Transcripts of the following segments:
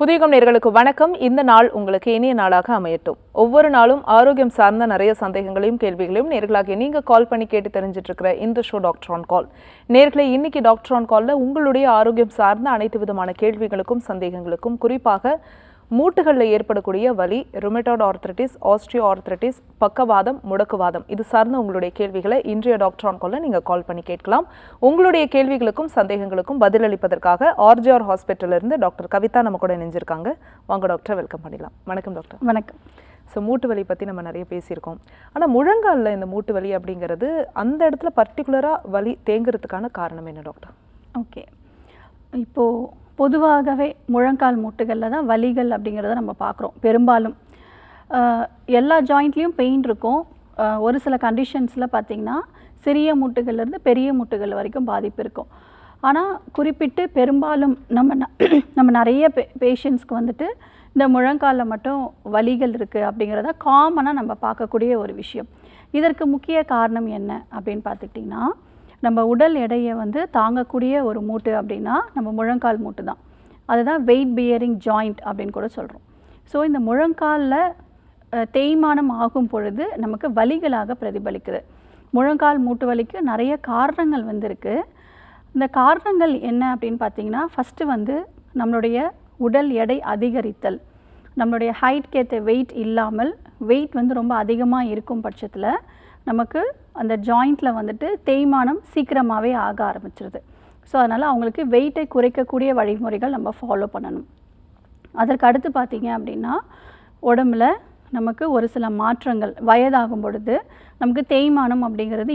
புதியகம் நேயர்களுக்கு வணக்கம். இந்த நாள் உங்களுக்கு இனிய நாளாக அமையட்டும். ஒவ்வொரு நாளும் ஆரோக்கியம் சார்ந்த நிறைய சந்தேகங்களையும் கேள்விகளையும் நேர்களாக நீங்க கால் பண்ணி கேட்டு தெரிஞ்சிட்டு இருக்கிற இந்த ஷோ டாக்டர் ஆன் கால். நேர்களை இன்னைக்கு டாக்டர் ஆன் கால்ல உங்களுடைய ஆரோக்கியம் சார்ந்த அனைத்து விதமான கேள்விகளுக்கும் சந்தேகங்களுக்கும், குறிப்பாக மூட்டுகளில் ஏற்படக்கூடிய வலி, ருமேட்டாய்டு ஆர்த்ரைட்டிஸ், ஆஸ்டியோ ஆர்த்ரைட்டிஸ், பக்கவாதம், முடக்குவாதம், இது சார்ந்த உங்களுடைய கேள்விகளை இன்றைய டாக்டர் ஆன் கால்ல நீங்கள் கால் பண்ணி கேட்கலாம். உங்களுடைய கேள்விகளுக்கும் சந்தேகங்களுக்கும் பதிலளிப்பதற்காக ஆர்ஜிஆர் ஹாஸ்பிட்டல்ல இருந்து டாக்டர் கவிதா நம்ம கூட இணைஞ்சிருக்காங்க. வாங்க டாக்டர், வெல்கம் பண்ணிடலாம். வணக்கம் டாக்டர். வணக்கம். ஸோ மூட்டு வலி பற்றி நம்ம நிறைய பேசியிருக்கோம். ஆனால் முழங்காலில் இந்த மூட்டு வலி அப்படிங்கிறது அந்த இடத்துல பர்டிகுலராக வலி தேங்குறதுக்கான காரணம் என்ன டாக்டர்? ஓகே, இப்போது பொதுவாகவே முழங்கால் மூட்டுகளில் தான் வலிகள் அப்படிங்கிறத நம்ம பார்க்குறோம். பெரும்பாலும் எல்லா ஜாயிண்ட்லேயும் பெயின் இருக்கும். ஒரு சில கண்டிஷன்ஸில் பார்த்திங்கன்னா சிறிய மூட்டுகள்லேருந்து பெரிய மூட்டுகள் வரைக்கும் பாதிப்பு இருக்கும். ஆனால் குறிப்பிட்டு பெரும்பாலும் நம்ம நிறைய பேஷண்ட்ஸ்க்கு வந்துட்டு இந்த முழங்காலில் மட்டும் வலிகள் இருக்குது அப்படிங்கிறத காமனாக நம்ம பார்க்கக்கூடிய ஒரு விஷயம். இதற்கு முக்கிய காரணம் என்ன அப்படின்னு பார்த்துக்கிட்டிங்கன்னா, நம்ம உடல் எடையை தாங்கக்கூடிய ஒரு மூட்டு அப்படின்னா நம்ம முழங்கால் மூட்டு தான். அதுதான் வெயிட் பியரிங் ஜாயிண்ட் அப்படின்னு கூட சொல்கிறோம். ஸோ இந்த முழங்காலில் தேய்மானம் ஆகும் பொழுது நமக்கு வலிகளாக பிரதிபலிக்குது. முழங்கால் மூட்டு வலிக்கு நிறைய காரணங்கள் இருக்குது. இந்த காரணங்கள் என்ன அப்படின்னு பார்த்தீங்கன்னா, ஃபஸ்ட்டு நம்மளுடைய உடல் எடை அதிகரித்தல், நம்மளுடைய ஹைட்க்கு ஏற்ற வெயிட் இல்லாமல் வெயிட் ரொம்ப அதிகமாக இருக்கும் பட்சத்தில் நமக்கு அந்த ஜாயிண்ட்டில் தேய்மானம் சீக்கிரமாகவே ஆக ஆரம்பிச்சிருது. ஸோ அதனால் அவங்களுக்கு வெயிட்டை குறைக்கக்கூடிய வழிமுறைகள் நம்ம ஃபாலோ பண்ணணும். அதற்கு அடுத்து பார்த்திங்க அப்படின்னா, உடம்புல நமக்கு ஒரு சில மாற்றங்கள் வயதாகும் பொழுது நமக்கு தேய்மானம் அப்படிங்கிறது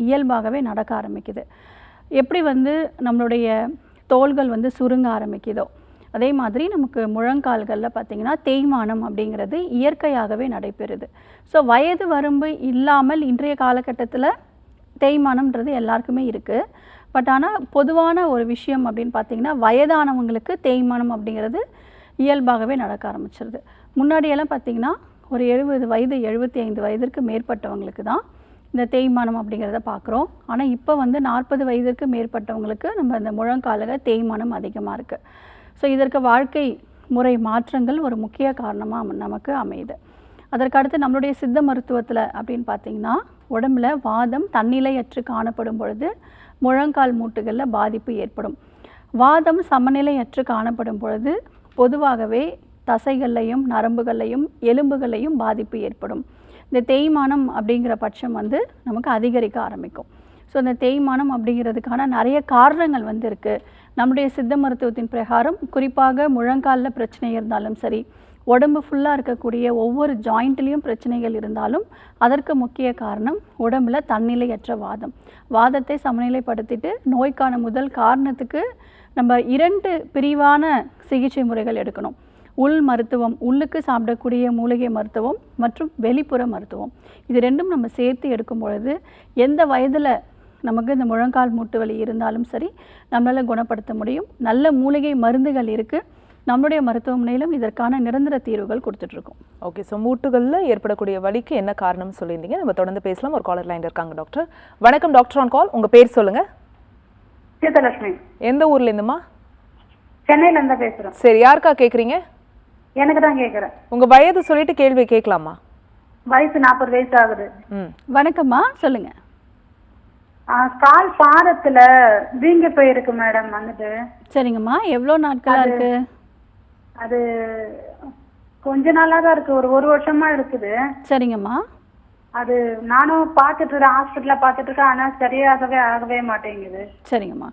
இயல்பாகவே நடக்க ஆரம்பிக்குது. எப்படி நம்மளுடைய தோள்கள் சுருங்க ஆரம்பிக்குதோ அதே மாதிரி நமக்கு முழங்கால்களில் பார்த்திங்கன்னா தேய்மானம் அப்படிங்கிறது இயற்கையாகவே நடைபெறுது. ஸோ வயது வரம்பு இல்லாமல் இன்றைய காலகட்டத்தில் தேய்மானம்ன்றது எல்லாருக்குமே இருக்குது. பட் ஆனால் பொதுவான ஒரு விஷயம் அப்படின்னு பார்த்திங்கன்னா, வயதானவங்களுக்கு தேய்மானம் அப்படிங்கிறது இயல்பாகவே நடக்க ஆரம்பிச்சிருது. முன்னாடியெல்லாம் பார்த்திங்கன்னா ஒரு 70 வயது 75 வயதிற்கு மேற்பட்டவங்களுக்கு தான் இந்த தேய்மானம் அப்படிங்கிறத பார்க்குறோம். ஆனால் இப்போ 40 வயதிற்கு மேற்பட்டவங்களுக்கு நம்ம இந்த முழங்காலில் தேய்மானம் அதிகமாக இருக்குது. ஸோ இதற்கு வாழ்க்கை முறை மாற்றங்கள் ஒரு முக்கிய காரணமாக நமக்கு அமையுது. அதற்கடுத்து நம்மளுடைய சித்த மருத்துவத்தில் அப்படின்னு பார்த்திங்கன்னா, உடம்புல வாதம் தன்னிலையற்று காணப்படும் பொழுது முழங்கால் மூட்டுகளில் பாதிப்பு ஏற்படும். வாதம் சமநிலையற்று காணப்படும் பொழுது பொதுவாகவே தசைகள்லையும் நரம்புகள்லையும் எலும்புகள்லையும் பாதிப்பு ஏற்படும். இந்த தேய்மானம் அப்படிங்கிற பட்சம் நமக்கு அதிகரிக்க ஆரம்பிக்கும். ஸோ இந்த தேய்மானம் அப்படிங்கிறதுக்கான நிறைய காரணங்கள் இருக்குது. நம்முடைய சித்த மருத்துவத்தின் பிரகாரம் குறிப்பாக முழங்காலில் பிரச்சனை இருந்தாலும் சரி, உடம்பு ஃபுல்லாக இருக்கக்கூடிய ஒவ்வொரு ஜாயிண்ட்லேயும் பிரச்சனைகள் இருந்தாலும் அதற்கு முக்கிய காரணம் உடம்புல தன்னிலையற்ற வாதத்தை சமநிலைப்படுத்திட்டு நோய்க்கான முதல் காரணத்துக்கு நம்ம 2 பிரிவான சிகிச்சை முறைகள் எடுக்கணும். உள் மருத்துவம், உள்ளுக்கு சாப்பிடக்கூடிய மூலிகை மருத்துவம் மற்றும் வெளிப்புற மருத்துவம், இது 2ம் நம்ம சேர்த்து எடுக்கும் பொழுது எந்த வயதில் நமக்கு இந்த முழங்கால் மூட்டு வலி இருந்தாலும் சரி நம்மளால் குணப்படுத்த முடியும். நல்ல மூலிகை மருந்துகள் இருக்குது. நம்முடைய மருத்துவமனையிலும் இதற்கான நிரந்தர தீர்வுகள் கொடுத்துட்ருக்கோம். ஓகே, ஸோ மூட்டுகளில் ஏற்படக்கூடிய வலிக்கு என்ன காரணம் சொல்லியிருந்தீங்க. நம்ம தொடர்ந்து பேசலாம். ஒரு காலர் லைன் இருக்காங்க டாக்டர். வணக்கம் டாக்டர் ஆன் கால். உங்கள் பேர் சொல்லுங்கள். சீதலட்சுமி. எந்த ஊர்ல இருந்துமா? சென்னையில இருந்தா பேசுறோம். சரி, யாருக்கா கேட்குறீங்க? எனக்கு தான் கேட்குறேன். உங்கள் வயது சொல்லிட்டு கேள்வி கேட்கலாமா? வயசு 40 வயசு ஆகுது. வணக்கம்மா, சொல்லுங்கள். கால் பாதத்துல வீங்கி போயிருக்கு மேடம். சரிங்கம்மா, எவ்வளோ நாட்களா இருக்கு? அது கொஞ்ச நாளா தான் இருக்கு, ஒரு வருஷமா இருக்குது. சரிங்கம்மா. அது நானும் பார்த்துட்டு இருக்கேன், ஹாஸ்பிட்டலில் பார்த்துட்டு இருக்கேன். ஆனால் ஆகவே மாட்டேங்குது. சரிங்கம்மா,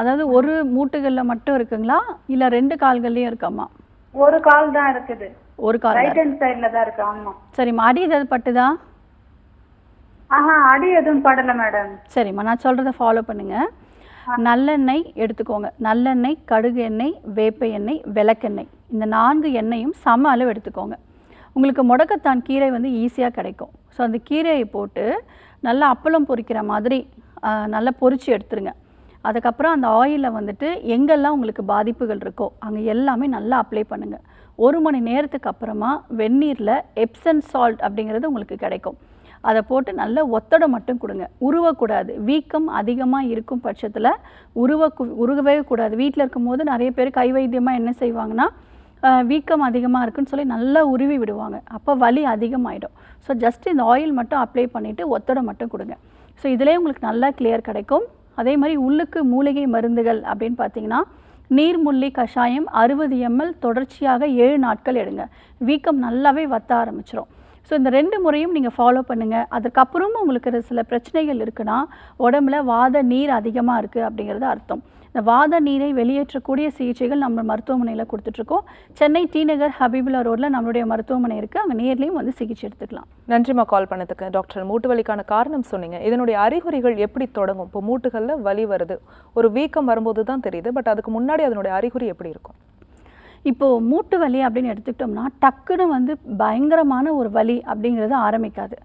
அதாவது ஒரு மூட்டுகளில் மட்டும் இருக்குங்களா இல்லை 2 கால்கள்லையும் இருக்காம்மா? ஒரு கால் தான் இருக்குது. ஒரு கால், ரைட் ஹேண்ட் சைடில் தான் இருக்கு. ஆமாம். சரிம்மா, அடி ஏதாவது பட்டுதா? அடி எதுவும் படல மேடம். சரிம்மா, நான் சொல்கிறத ஃபாலோ பண்ணுங்கள். நல்லெண்ணெய் எடுத்துக்கோங்க. நல்லெண்ணெய், கடுகு எண்ணெய், வேப்ப எண்ணெய், விளக்கெண்ணெய், இந்த 4 எண்ணெயும் சம அளவு எடுத்துக்கோங்க. உங்களுக்கு முடக்கத்தான் கீரை ஈஸியாக கிடைக்கும். ஸோ அந்த கீரையை போட்டு நல்லா அப்பளம் பொரிக்கிற மாதிரி நல்லா பொரித்து எடுத்துருங்க. அதுக்கப்புறம் அந்த ஆயிலில் எங்கெல்லாம் உங்களுக்கு பாதிப்புகள் இருக்கோ அங்கே எல்லாமே நல்லா அப்ளை பண்ணுங்கள். 1 மணி நேரத்துக்கு அப்புறமா வெந்நீரில் எப்சம் சால்ட் அப்படிங்கிறது உங்களுக்கு கிடைக்கும். அதை போட்டு நல்ல ஒத்தடை மட்டும் கொடுங்க. உருவக்கூடாது. வீக்கம் அதிகமாக இருக்கும் பட்சத்தில் உருகவே கூடாது. வீட்டில் இருக்கும்போது நிறைய பேர் கை வைத்தியமாக என்ன செய்வாங்கன்னா, வீக்கம் அதிகமாக இருக்குன்னு சொல்லி நல்லா உருவி விடுவாங்க. அப்போ வலி அதிகமாகிடும். ஸோ ஜஸ்ட் இந்த ஆயில் மட்டும் அப்ளை பண்ணிவிட்டு ஒத்தடை மட்டும் கொடுங்க. ஸோ இதிலே உங்களுக்கு நல்லா கிளியர் கிடைக்கும். அதே மாதிரி உள்ளுக்கு மூலிகை மருந்துகள் அப்படின்னு பார்த்தீங்கன்னா, நீர்முள்ளி கஷாயம் 60 ml தொடர்ச்சியாக 7 நாட்கள் எடுங்க. வீக்கம் நல்லாவே வத்த ஆரம்பிச்சிடும். ஸோ இந்த 2 முறையும் நீங்கள் ஃபாலோ பண்ணுங்கள். அதுக்கப்புறமும் உங்களுக்கு சில பிரச்சனைகள் இருக்குன்னா, உடம்புல வாத நீர் அதிகமாக இருக்குது அப்படிங்கிறது அர்த்தம். இந்த வாத நீரை வெளியேற்றக்கூடிய சிகிச்சைகள் நம்ம மருத்துவமனையில் கொடுத்துட்ருக்கோம். சென்னை டி நகர் ஹபீபுல்லா ரோட்டில் நம்மளுடைய மருத்துவமனை இருக்குது. அங்கே நேர்லேயும் வந்து சிகிச்சை எடுத்துக்கலாம். நன்றிம்மா கால் பண்ணதுக்கு. டாக்டர், மூட்டு வலிக்கான காரணம் சொன்னீங்க. இதனுடைய அறிகுறிகள் எப்படி தொடங்கும்? இப்போ மூட்டுகளில் வலி வருது, ஒரு வீக்கம் வரும்போது தான் தெரியுது, பட் அதுக்கு முன்னாடி அதனுடைய அறிகுறி எப்படி இருக்கும்? இப்போது மூட்டு வலி அப்படின்னு எடுத்துக்கிட்டோம்னா, டக்குன்னு வந்து பயங்கரமான ஒரு வலி அப்படிங்கிறது ஆரம்பிக்காது.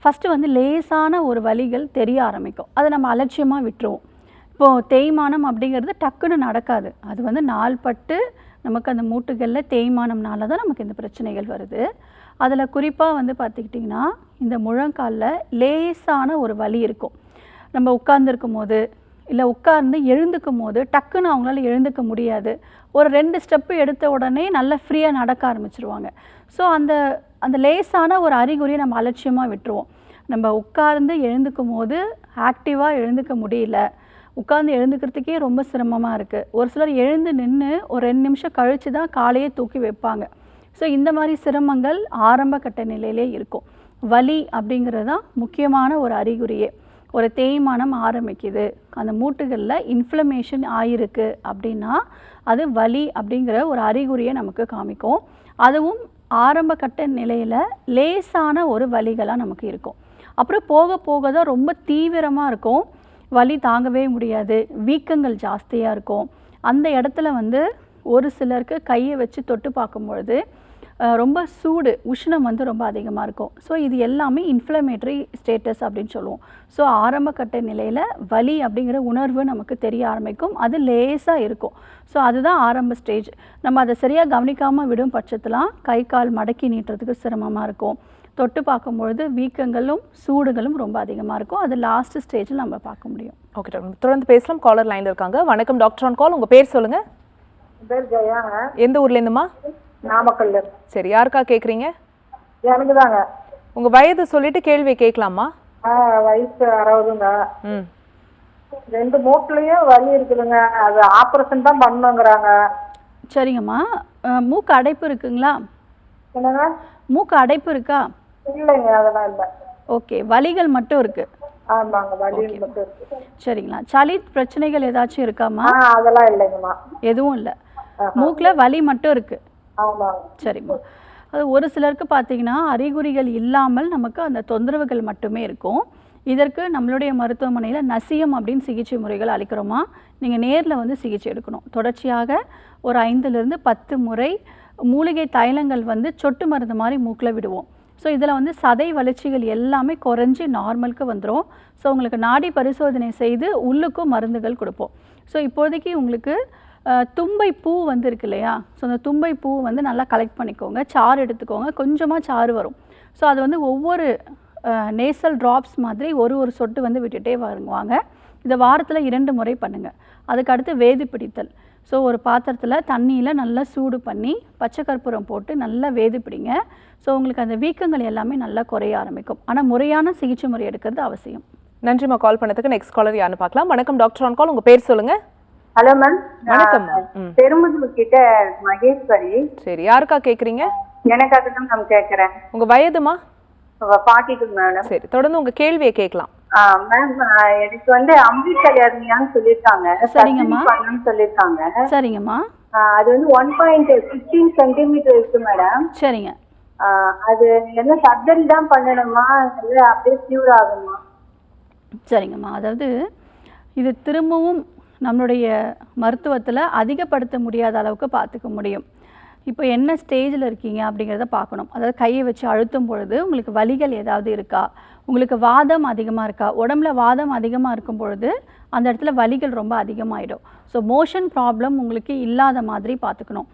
ஃபஸ்ட்டு வந்து லேசான ஒரு வலிகள் தெரிய ஆரம்பிக்கும். அதை நம்ம அலட்சியமாக விட்டுருவோம். இப்போது தேய்மானம் அப்படிங்கிறது டக்குன்னு நடக்காது. அது வந்து நாள்பட்டு நமக்கு அந்த மூட்டுகளில் தேய்மானம்னால தான் நமக்கு இந்த பிரச்சனைகள் வருது. அதில் குறிப்பாக வந்து பார்த்துக்கிட்டிங்கன்னா, இந்த முழங்காலில் லேசான ஒரு வலி இருக்கும். நம்ம உட்கார்ந்துருக்கும் போது, இல்லை உட்கார்ந்து எழுந்துக்கும் போது டக்குன்னு அவங்களால எழுந்துக்க முடியாது. ஒரு 2 ஸ்டெப்பு எடுத்த உடனே நல்லா ஃப்ரீயாக நடக்க ஆரம்பிச்சிருவாங்க. ஸோ அந்த லேசான ஒரு அறிகுறியை நம்ம அலட்சியமாக விட்டுருவோம். நம்ம உட்கார்ந்து எழுந்துக்கும் போது ஆக்டிவாக எழுந்துக்க முடியல, உட்கார்ந்து எழுந்துக்கிறதுக்கே ரொம்ப சிரமமாக இருக்குது. ஒரு சிலர் எழுந்து நின்று ஒரு 2 நிமிஷம் கழித்து தான் காலையே தூக்கி வைப்பாங்க. ஸோ இந்த மாதிரி சிரமங்கள் ஆரம்ப கட்ட நிலையிலே இருக்கும். வலி அப்படிங்கிறது தான் முக்கியமான ஒரு அறிகுறியே. ஒரு தேய்மானம் ஆரம்பிக்குது, அந்த மூட்டுகளில் இன்ஃப்ளமேஷன் ஆகிருக்கு அப்படின்னா அது வலி அப்படிங்கிற ஒரு அறிகுறியை நமக்கு காமிக்கும். அதுவும் ஆரம்ப கட்ட நிலையில் லேசான ஒரு வலிகளாக நமக்கு இருக்கும். அப்புறம் போக போக தான் ரொம்ப தீவிரமாக இருக்கும். வலி தாங்கவே முடியாது, வீக்கங்கள் ஜாஸ்தியாக இருக்கும். அந்த இடத்துல வந்து ஒரு சிலருக்கு கையை வச்சு தொட்டு பார்க்கும்பொழுது ரொம்ப சூடு, உஷ்ணம் வந்து ரொம்ப அதிகமாக இருக்கும். ஸோ இது எல்லாமே இன்ஃப்ளமேட்டரி ஸ்டேட்டஸ் அப்படின்னு சொல்லுவோம். ஸோ ஆரம்ப கட்ட நிலையில் வலி அப்படிங்கிற உணர்வு நமக்கு தெரிய ஆரம்பிக்கும். அது லேசாக இருக்கும். ஸோ அதுதான் ஆரம்ப ஸ்டேஜ். நம்ம அதை சரியாக கவனிக்காமல் விடும் பட்சத்துலாம் கை கால் மடக்கி நீட்டுறதுக்கு சிரமமாக இருக்கும். தொட்டு பார்க்கும்பொழுது வீக்கங்களும் சூடுகளும் ரொம்ப அதிகமாக இருக்கும். அது லாஸ்ட் ஸ்டேஜில் நம்ம பார்க்க முடியும். ஓகே டாக்டர், தொடர்ந்து பேசலாம். காலர் லைனில் இருக்காங்க. வணக்கம் டாக்டர் ஆன் கால். உங்கள் பேர் சொல்லுங்கள். பேர் ஜெயாங்க. எந்த ஊர்லேருந்துமா? நாமக்கல். சரி, யாருக்கா கேட்குறீங்க? எனக்கு தாங்க. உங்கள் வயது சொல்லிட்டு கேள்வியை கேட்கலாமா? வயசு 60ங்க. ம், 2 மூட்டுலையும் வலி இருக்குதுங்க. அது ஆப்ரேஷன் தான் பண்ணுங்கிறாங்க. சரிங்கம்மா. மூக்கு அடைப்பு இருக்குங்களா? என்னங்க? மூக்கு அடைப்பு இருக்கா? இல்லைங்க, அதெல்லாம் இல்லை. ஓகே, வலிகள் மட்டும் இருக்குது. ஆமாங்க, வலி மட்டும் இருக்கு. சரிங்களா. சளி பிரச்சனைகள் ஏதாச்சும் இருக்காம்மா? அதெல்லாம் இல்லைங்கம்மா. எதுவும் இல்லை, மூக்கில் வலி மட்டும் இருக்குது. ஆமாங்க. சரிம்மா. அது ஒரு சிலருக்கு பார்த்தீங்கன்னா அறிகுறிகள் இல்லாமல் நமக்கு அந்த தொந்தரவுகள் மட்டுமே இருக்கும். இதற்கு நம்மளுடைய மருத்துவமனையில் நசியம் அப்படின்னு சிகிச்சை முறைகள் அளிக்கிறோமா. நீங்கள் நேரில் வந்து சிகிச்சை எடுக்கணும். தொடர்ச்சியாக ஒரு 5லிருந்து 10 முறை மூலிகை தைலங்கள் வந்து சொட்டு மருந்து மாதிரி மூக்கில் விடுவோம். ஸோ இதில் வந்து சதை வளர்ச்சிகள் எல்லாமே குறைஞ்சி நார்மலுக்கு வந்துடும். ஸோ உங்களுக்கு நாடி பரிசோதனை செய்து உள்ளுக்கும் மருந்துகள் கொடுப்போம். ஸோ இப்போதைக்கு உங்களுக்கு தும்பை பூ வந்து இருக்கு இல்லையா? ஸோ அந்த தும்பை பூ வந்து நல்லா கலெக்ட் பண்ணிக்கோங்க, சாறு எடுத்துக்கோங்க, கொஞ்சமாக சாறு வரும். ஸோ அது வந்து ஒவ்வொரு நேசல் ட்ராப்ஸ் மாதிரி ஒரு சொட்டு வந்து விட்டுட்டே வாங்க. இதை வாரத்தில் 2 முறை பண்ணுங்கள். அதுக்கடுத்து வேதி பிடித்தல். ஸோ ஒரு பாத்திரத்தில் தண்ணியில் நல்லா சூடு பண்ணி பச்சை கற்பூரம் போட்டு நல்லா வேதி பிடிங்க. ஸோ உங்களுக்கு அந்த வீக்கங்கள் எல்லாமே நல்லா குறைய ஆரம்பிக்கும். ஆனால் முறையான சிகிச்சை முறை எடுக்கிறது அவசியம். நன்றிம்மா கால் பண்ணதுக்கு. நெக்ஸ்ட் காலர் யாருன்னு பார்க்கலாம். வணக்கம் டாக்டர் ஆன் கால். உங்கள் பேர் சொல்லுங்கள். Hello ma'am. வணக்கம். பெரும்புதூர் கிட்ட மகேஸ்வரி. சரி, யாருக்கா கேட்குறீங்க? எனக்காக தான் நான் கேட்குறேன். உங்கள் வயதுமா? 42 மேடம். சரி, தொடர்ந்து உங்கள் கேள்வியை கேட்கலாம். மேம், எனக்கு வந்து அம்பிகை ஹெர்னியான்னு சொல்லியிருக்காங்க. சரிங்கம்மா. பண்ணணும்னு சொல்லியிருக்காங்க. சரிங்கம்மா. அது வந்து 1.15 சென்டிமீட்டர் இருக்கு மேடம். சரிங்க. அது என்ன சர்ஜரி தான் பண்ணணுமா, இல்லை அப்படியே க்யூர் ஆகுமா? சரிங்கம்மா. அதாவது இது திரும்பவும் நம்மளுடைய மருத்துவத்தில் அதிகப்படுத்த முடியாத அளவுக்கு பார்த்துக்க முடியும். இப்போ என்ன ஸ்டேஜில் இருக்கீங்க அப்படிங்கிறத பார்க்கணும். அதாவது கையை வச்சு அழுத்தும் பொழுது உங்களுக்கு வலிகள் ஏதாவது இருக்கா, உங்களுக்கு வாதம் அதிகமாக இருக்கா? உடம்புல வாதம் அதிகமாக இருக்கும் பொழுது அந்த இடத்துல வலிகள் ரொம்ப அதிகமாகிடும். ஸோ மோஷன் ப்ராப்ளம் உங்களுக்கு இல்லாத மாதிரி பார்த்துக்கணும்.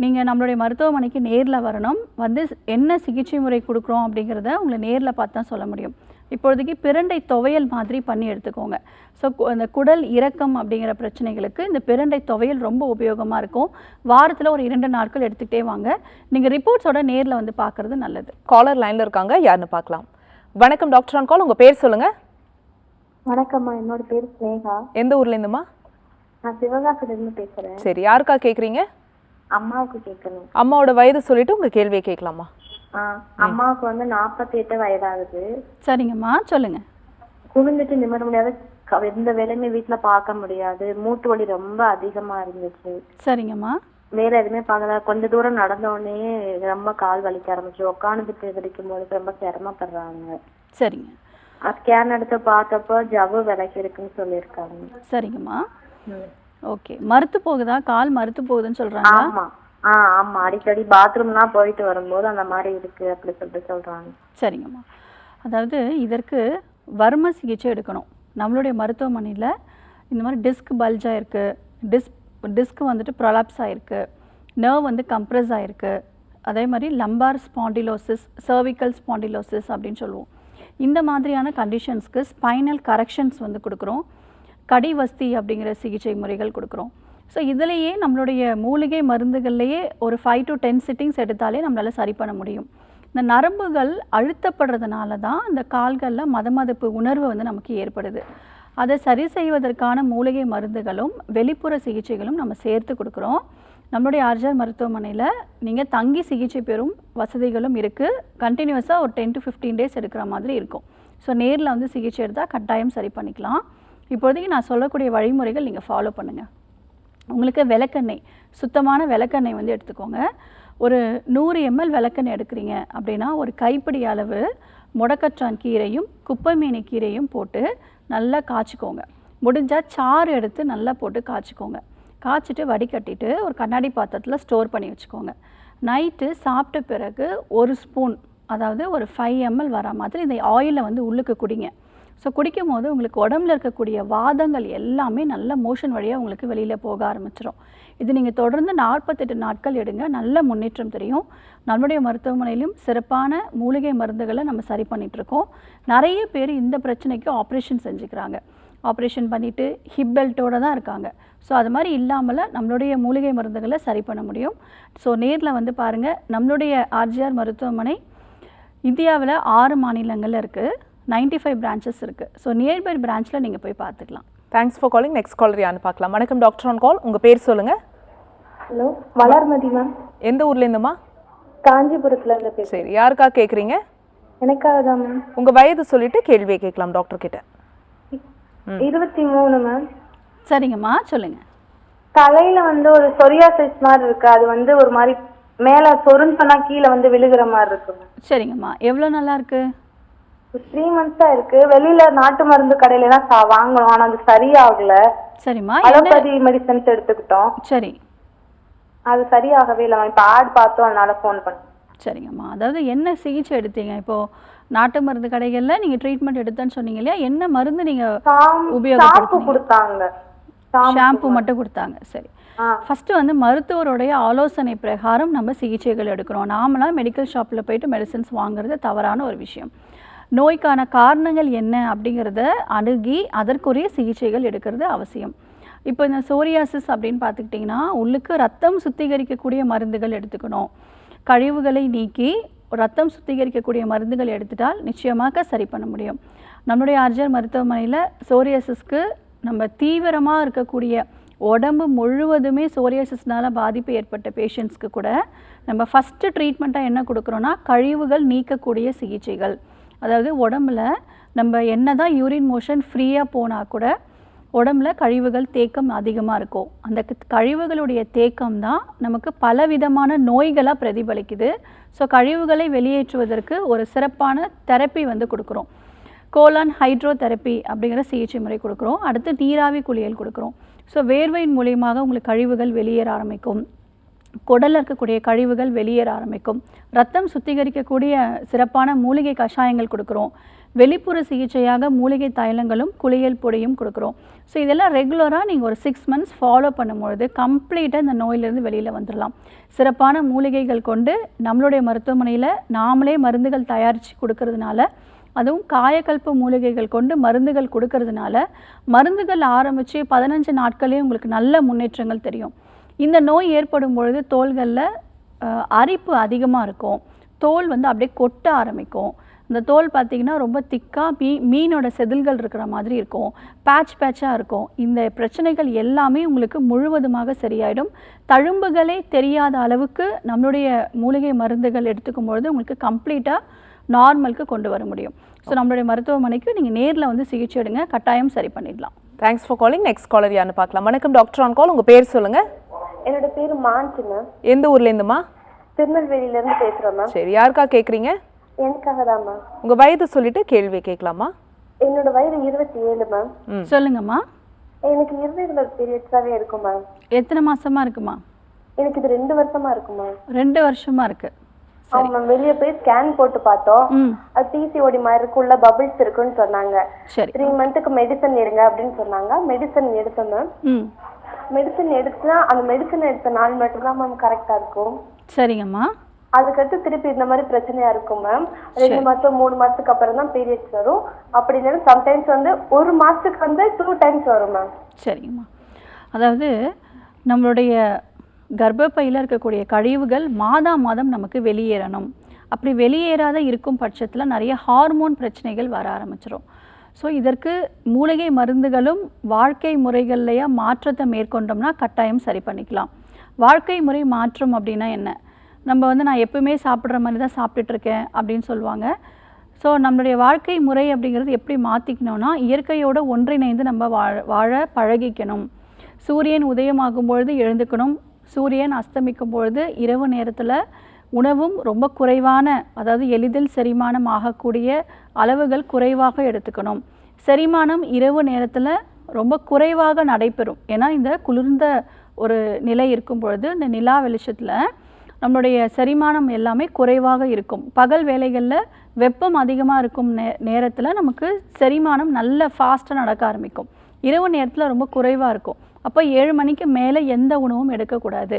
நீங்கள் நம்மளுடைய மருத்துவமனைக்கு நேரில் வரணும். வந்து என்ன சிகிச்சை முறை கொடுக்குறோம் அப்படிங்கிறத உங்களை நேரில் பார்த்து தான் சொல்ல முடியும். இப்பொழுதைக்கு பிரண்டை துவையல் மாதிரி பண்ணி எடுத்துக்கோங்க. ஸோ அந்த குடல் இறக்கம் அப்படிங்கிற பிரச்சனைகளுக்கு இந்த பிரண்டை துவையல் ரொம்ப உபயோகமாக இருக்கும். வாரத்தில் ஒரு 2 நாட்கள் எடுத்துக்கிட்டே வாங்க. நீங்கள் ரிப்போர்ட்ஸோட நேரில் வந்து பார்க்குறது நல்லது. காலர் லைனில் இருக்காங்க, யாருன்னு பார்க்கலாம். வணக்கம் டாக்டர் ஆன் கால், உங்கள் பேர் சொல்லுங்கள். வணக்கம்மா, என்னோட பேர் ஸ்னேகா. எந்த ஊர்லேருந்துமா? நான் சிவகாசிலிருந்து பேசுறேன். சரி, யாருக்கா கேட்குறீங்க? அம்மாவுக்கு கேட்கணும். அம்மாவோட வயது சொல்லிட்டு உங்கள் கேள்வியை கேட்கலாமா? அம்மாவுக்கு வந்து 48 வயதாகுது. சரிங்கம்மா, சொல்லுங்கள். குனிஞ்சிட்டு நிமிர முடியாது, எந்த வேலையுமே வீட்டுல பார்க்க முடியாது, மூட்டு வலி ரொம்ப அதிகமா இருந்துச்சு. சரிங்கம்மா. வேற எதுவுமே பார்க்கல. கொஞ்ச தூரம் நடந்த உடனே ரொம்ப கால் வலிக்க ஆரம்பிச்சு, உட்காந்துட்டு வலிக்கும் போது ரொம்ப சிரமப்படுறாங்க. சரிங்க. ஸ்கேன் எடுத்து பார்த்தப்போ ஜவ்வு விலைக்கு இருக்குன்னு சொல்லியிருக்காங்க. சரிங்கம்மா. ஓகே, மறுத்து போகுதா? கால் மறுத்து போகுதுன்னு சொல்றாங்க. ஆமா ஆமா, அடிக்கடி பாத்ரூம்லாம் போயிட்டு வரும்போது அந்த மாதிரி இருக்கு அப்படி சொல்லிட்டு சொல்றாங்க. சரிங்கம்மா. அதாவது இதற்கு வர்ம சிகிச்சை எடுக்கணும். நம்மளுடைய மருத்துவமனையில் இந்த மாதிரி டிஸ்க் பல்ஜ் ஆகிருக்கு, டிஸ்க் வந்துட்டு ப்ரொலாப்ஸ் ஆகிருக்கு, நர்வ் வந்து கம்ப்ரெஸ் ஆகிருக்கு, அதே மாதிரி லம்பார் ஸ்பாண்டிலோசிஸ், சர்விக்கல் ஸ்பாண்டிலோசிஸ் அப்படின்னு சொல்லுவோம். இந்த மாதிரியான கண்டிஷன்ஸ்க்கு ஸ்பைனல் கரெக்ஷன்ஸ் வந்து கொடுக்குறோம். கடிவஸ்தி அப்படிங்கிற சிகிச்சை முறைகள் கொடுக்குறோம். ஸோ இதிலேயே நம்மளுடைய மூலிகை மருந்துகள்லேயே ஒரு 5 to 10 சிட்டிங்ஸ் எடுத்தாலே நம்மளால் சரி பண்ண முடியும். இந்த நரம்புகள் அழுத்தப்படுறதுனால தான் இந்த கால்களில் மதமதப்பு உணர்வு வந்து நமக்கு ஏற்படுது. அதை சரி செய்வதற்கான மூலிகை மருந்துகளும் வெளிப்புற சிகிச்சைகளும் நம்ம சேர்த்து கொடுக்குறோம். நம்மளுடைய ஆர்ஜிஆர் மருத்துவமனையில் நீங்கள் தங்கி சிகிச்சை பெறும் வசதிகளும் இருக்குது. கண்டினியூஸாக ஒரு 10 to 15 டேஸ் எடுக்கிற மாதிரி இருக்கும். ஸோ நேரில் வந்து சிகிச்சை எடுத்தால் கட்டாயம் சரி பண்ணிக்கலாம். இப்போதைக்கு நான் சொல்லக்கூடிய வழிமுறைகள் நீங்கள் ஃபாலோ பண்ணுங்கள். உங்களுக்கு விளக்கெண்ணெய், சுத்தமான விளக்கெண்ணெய் வந்து எடுத்துக்கோங்க. ஒரு 100 ml விளக்கெண்ணெய் எடுக்கிறீங்க அப்படின்னா ஒரு கைப்பிடி அளவு முடக்கற்றான் கீரையும் குப்பைமேனி கீரையும் போட்டு நல்லா காய்ச்சிக்கோங்க. முடிஞ்சால் சாறு எடுத்து நல்லா போட்டு காய்ச்சிக்கோங்க. காய்ச்சிட்டு வடிகட்டிட்டு ஒரு கண்ணாடி பாத்திரத்தில் ஸ்டோர் பண்ணி வச்சுக்கோங்க. நைட்டு சாப்பிட்ட பிறகு ஒரு ஸ்பூன், அதாவது ஒரு 5 ml வர மாதிரி இந்த ஆயிலை வந்து உள்ளுக்கு குடிங்க. ஸோ குடிக்கும் போது உங்களுக்கு உடம்புல இருக்கக்கூடிய வாதங்கள் எல்லாமே நல்ல மோஷன் வழியாக உங்களுக்கு வெளியில் போக ஆரம்பிச்சிடும். இது நீங்கள் தொடர்ந்து 48 நாட்கள் எடுங்க, நல்ல முன்னேற்றம் தெரியும். நம்முடைய மருத்துவமனையிலும் சிறப்பான மூலிகை மருந்துகளை நம்ம சரி பண்ணிகிட்ருக்கோம். நிறைய பேர் இந்த பிரச்சனைக்கு ஆப்ரேஷன் செஞ்சுக்கிறாங்க. ஆப்ரேஷன் பண்ணிவிட்டு ஹிப் பெல்ட்டோடு தான் இருக்காங்க. ஸோ அது மாதிரி இல்லாமல் நம்மளுடைய மூலிகை மருந்துகளை சரி பண்ண முடியும். ஸோ நேரில் வந்து பாருங்கள். நம்மளுடைய ஆர்ஜிஆர் மருத்துவமனை இந்தியாவில் 6 மாநிலங்களில் இருக்குது. 95 பிரான்ச்சஸ் இருக்குது. ஸோ நியர்பை பிரான்ச்சில் நீங்கள் போய் பார்த்துக்கலாம். Thanks for calling. Next caller யாருன்னு பார்க்கலாம். வணக்கம் டாக்டர் ஆன் கால், உங்கள் பேர் சொல்லுங்கள். Hello, Valarmathi ma'am. எந்த ஊர்லேருந்துமா? காஞ்சிபுரத்துல இருந்து பேசுறேன். சரி, யாருக்கா கேட்குறீங்க? எனக்காக தான் மேம். உங்கள் வயது சொல்லிட்டு கேள்வியை கேட்கலாம் டாக்டர் கிட்ட. 23 மேம். சரிங்கம்மா, சொல்லுங்கள். தலையில வந்து ஒரு சொரியாசிஸ் மாதிரி இருக்கு. அது வந்து ஒரு மாதிரி மேல சொருந்தனா கீழே வந்து விழுகிற மாதிரி இருக்கு. சரிங்கம்மா, எவ்வளோ நல்லா இருக்கு? 3 months இருக்கு. வெளியில நாட்டு மருந்து கடையில தான் வாங்கணும், ஆனா அது சரியாகல. சரிம்மா, அலோபதி மெடிசன்ஸ் எடுத்துக்கிட்டோம். சரி, அது சரியாகவே இல்லை. இப்ப ஆட் பார்த்தோம், அதனால ஃபோன் பண்ணேன். சரிங்கம்மா. அதாவது என்ன சிகிச்சை எடுத்தீங்க? இப்போ நாட்டு மருந்து கடைகளில் நீங்கள் ட்ரீட்மெண்ட் எடுத்தேன்னு சொன்னீங்க இல்லையா? என்ன மருந்து நீங்கள் உபயோகப்படுத்தி கொடுத்தாங்க? ஷாம்பு மட்டும் கொடுத்தாங்க. சரி, ஃபஸ்ட்டு வந்து மருத்துவருடைய ஆலோசனை பிரகாரம் நம்ம சிகிச்சைகள் எடுக்கிறோம். நாமளாக மெடிக்கல் ஷாப்பில் போயிட்டு மெடிசன்ஸ் வாங்குறது தவறான ஒரு விஷயம். நோய்க்கான காரணங்கள் என்ன அப்படிங்கிறத அணுகி அதற்குரிய சிகிச்சைகள் எடுக்கிறது அவசியம். இப்போ இந்த சோரியாசிஸ் அப்படின்னு பார்த்துக்கிட்டிங்கன்னா உள்ளுக்கு ரத்தம் சுத்திகரிக்கக்கூடிய மருந்துகள் எடுத்துக்கணும். கழிவுகளை நீக்கி ரத்தம் சுத்திகரிக்கக்கூடிய மருந்துகள் எடுத்துட்டால் நிச்சயமாக சரி பண்ண முடியும். நம்மளுடைய ஆர்ஜிஆர் மருத்துவமனையில் சோரியாசிஸ்க்கு நம்ம தீவிரமாக இருக்கக்கூடிய உடம்பு முழுவதுமே சோரியாசிஸ்னால் பாதிப்பு ஏற்பட்ட பேஷண்ட்ஸ்க்கு கூட நம்ம ஃபஸ்ட்டு ட்ரீட்மெண்ட்டாக என்ன கொடுக்குறோன்னா கழிவுகள் நீக்கக்கூடிய சிகிச்சைகள். அதாவது உடம்புல நம்ம என்ன தான் யூரின் மோஷன் ஃப்ரீயாக போனால் கூட உடம்புல கழிவுகள் தேக்கம் அதிகமாக இருக்கும். அந்த கழிவுகளுடைய தேக்கம் தான் நமக்கு பலவிதமான நோய்களாக பிரதிபலிக்குது. ஸோ கழிவுகளை வெளியேற்றுவதற்கு ஒரு சிறப்பான தெரப்பி வந்து கொடுக்குறோம். கோலான் ஹைட்ரோ தெரப்பி அப்படிங்கிற சிகிச்சை முறை கொடுக்குறோம். அடுத்து நீராவி குளியல் கொடுக்குறோம். ஸோ வேர்வையின் மூலியமாக உங்களுக்கு கழிவுகள் வெளியேற ஆரம்பிக்கும். குடலில் இருக்கக்கூடிய கழிவுகள் வெளியேற ஆரம்பிக்கும். ரத்தம் சுத்திகரிக்கக்கூடிய சிறப்பான மூலிகை கஷாயங்கள் கொடுக்குறோம். வெளிப்புற சிகிச்சையாக மூலிகை தைலங்களும் குளியல் பொடியும் கொடுக்குறோம். ஸோ இதெல்லாம் ரெகுலராக நீங்கள் ஒரு 6 months ஃபாலோ பண்ணும்பொழுது கம்ப்ளீட்டாக இந்த நோயிலிருந்து வெளியில் வந்துடலாம். சிறப்பான மூலிகைகள் கொண்டு நம்மளுடைய மருத்துவமனையில் நாமளே மருந்துகள் தயாரித்து கொடுக்கறதுனால, அதுவும் காயக்கல்ப மூலிகைகள் கொண்டு மருந்துகள் கொடுக்கறதுனால மருந்துகள் ஆரம்பித்து 15 நாட்களே உங்களுக்கு நல்ல முன்னேற்றங்கள் தெரியும். இந்த நோய் ஏற்படும் பொழுது தோள்களில் அரிப்பு அதிகமாக இருக்கும். தோல் வந்து அப்படியே கொட்ட ஆரம்பிக்கும். இந்த தோல் பார்த்திங்கன்னா ரொம்ப திக்காக மீனோட செதில்கள் இருக்கிற மாதிரி இருக்கும், பேட்சாக இருக்கும். இந்த பிரச்சனைகள் எல்லாமே உங்களுக்கு முழுவதுமாக சரியாயிடும். தழும்புகளே தெரியாத அளவுக்கு நம்மளுடைய மூலிகை மருந்துகள் எடுத்துக்கும் பொழுது உங்களுக்கு கம்ப்ளீட்டாக நார்மலுக்கு கொண்டு வர முடியும். ஸோ நம்மளுடைய மருத்துவமனைக்கு நீங்கள் நேரில் வந்து சிகிச்சை எடுங்க, கட்டாயம் சரி பண்ணிடலாம். Thanks for calling. Next caller யாருன்னு பார்க்கலாம். வணக்கம் டாக்டர் ஆன் கால். உங்கள் பேர் சொல்லுங்கள். என்னோட பேர் மான்சிங்க. எந்த ஊர்லேருந்துமா? திருநெல்வேலியிலேருந்து பேசுகிறோம் மேம். சரி, யாருக்கா கேட்குறீங்க? எனக்காக தான் மேம். உங்கள் வயது சொல்லிட்டு கேள்வி கேட்கலாமா? என்னோட வயது 27 மேம். சொல்லுங்கம்மா. எனக்கு irregular periodsஸாவே இருக்கும் மேம். எத்தனை மாசமா இருக்குமா? எனக்கு இது 2 வருஷமா இருக்கும் மேம். 2 வருஷமா இருக்கு. ஆமாம் மேம். வெளியே போய் ஸ்கேன் போட்டு பார்த்தோம். அது பிசிஓடி மாதிரி இருக்குள்ள பபிள்ஸ் இருக்குன்னு சொன்னாங்க. சரி. 3 monthsக்கு மெடிசன் எடுங்க அப்படின்னு சொன்னாங்க. மெடிசன் எடுத்தேன் மேம். மெடிசன் எடுத்தா அந்த மெடிசன் எடுத்த நாள் மட்டும்தான் மேம் கரெக்டாக இருக்கும். சரிங்கம்மா. அதுக்கடுத்து திருப்பி இந்த மாதிரி பிரச்சனையா இருக்கும் மேம். 2 மாசம் 3 மாசத்துக்கு அப்புறம் தான் பீரியட்ஸ் வரும். அப்படி இல்லைன்னா சம்டைம்ஸ் வந்து 1 மாசத்துக்கு வந்து 2 times வரும் மேம். சரிங்கம்மா. அதாவது நம்மளுடைய கர்ப்பப்பையில் இருக்கக்கூடிய கழிவுகள் மாதம் நமக்கு வெளியேறணும். அப்படி வெளியேறாத இருக்கும் பட்சத்தில் நிறைய ஹார்மோன் பிரச்சனைகள் வர ஆரம்பிச்சிடும். ஸோ இதற்கு மூலிகை மருந்துகளும் வாழ்க்கை முறைகள்லையே மாற்றத்தை மேற்கொண்டோம்னா கட்டாயம் சரி பண்ணிக்கலாம். வாழ்க்கை முறை மாற்றம் அப்படின்னா என்ன? நம்ம வந்து நான் எப்பவுமே சாப்பிட்ற மாதிரி தான் சாப்பிட்டுட்ருக்கேன் அப்படின்னு சொல்லுவாங்க. ஸோ நம்மளுடைய வாழ்க்கை முறை அப்படிங்கிறது எப்படி மாற்றிக்கணும்னா, இயற்கையோடு ஒன்றிணைந்து நம்ம வாழ பழகிக்கணும். சூரியன் உதயமாகும் பொழுது எழுந்துக்கணும். சூரியன் அஸ்தமிக்கும் பொழுது இரவு நேரத்தில் உணவும் ரொம்ப குறைவான, அதாவது எளிதில் செரிமானம் ஆகக்கூடிய அளவுகள் குறைவாக எடுத்துக்கணும். செரிமானம் இரவு நேரத்தில் ரொம்ப குறைவாக நடைபெறும். ஏன்னா இந்த குளிர்ந்த ஒரு நிலை இருக்கும் பொழுது இந்த நிலா வெளிச்சத்தில் நம்மளுடைய செரிமானம் எல்லாமே குறைவாக இருக்கும். பகல் வேளைகளில் வெப்பம் அதிகமாக இருக்கும் நேரத்தில் நமக்கு செரிமானம் நல்ல ஃபாஸ்ட்டாக நடக்க ஆரம்பிக்கும். இரவு நேரத்தில் ரொம்ப குறைவாக இருக்கும். அப்போ 7 மணிக்கு மேலே எந்த உணவும் எடுக்கக்கூடாது.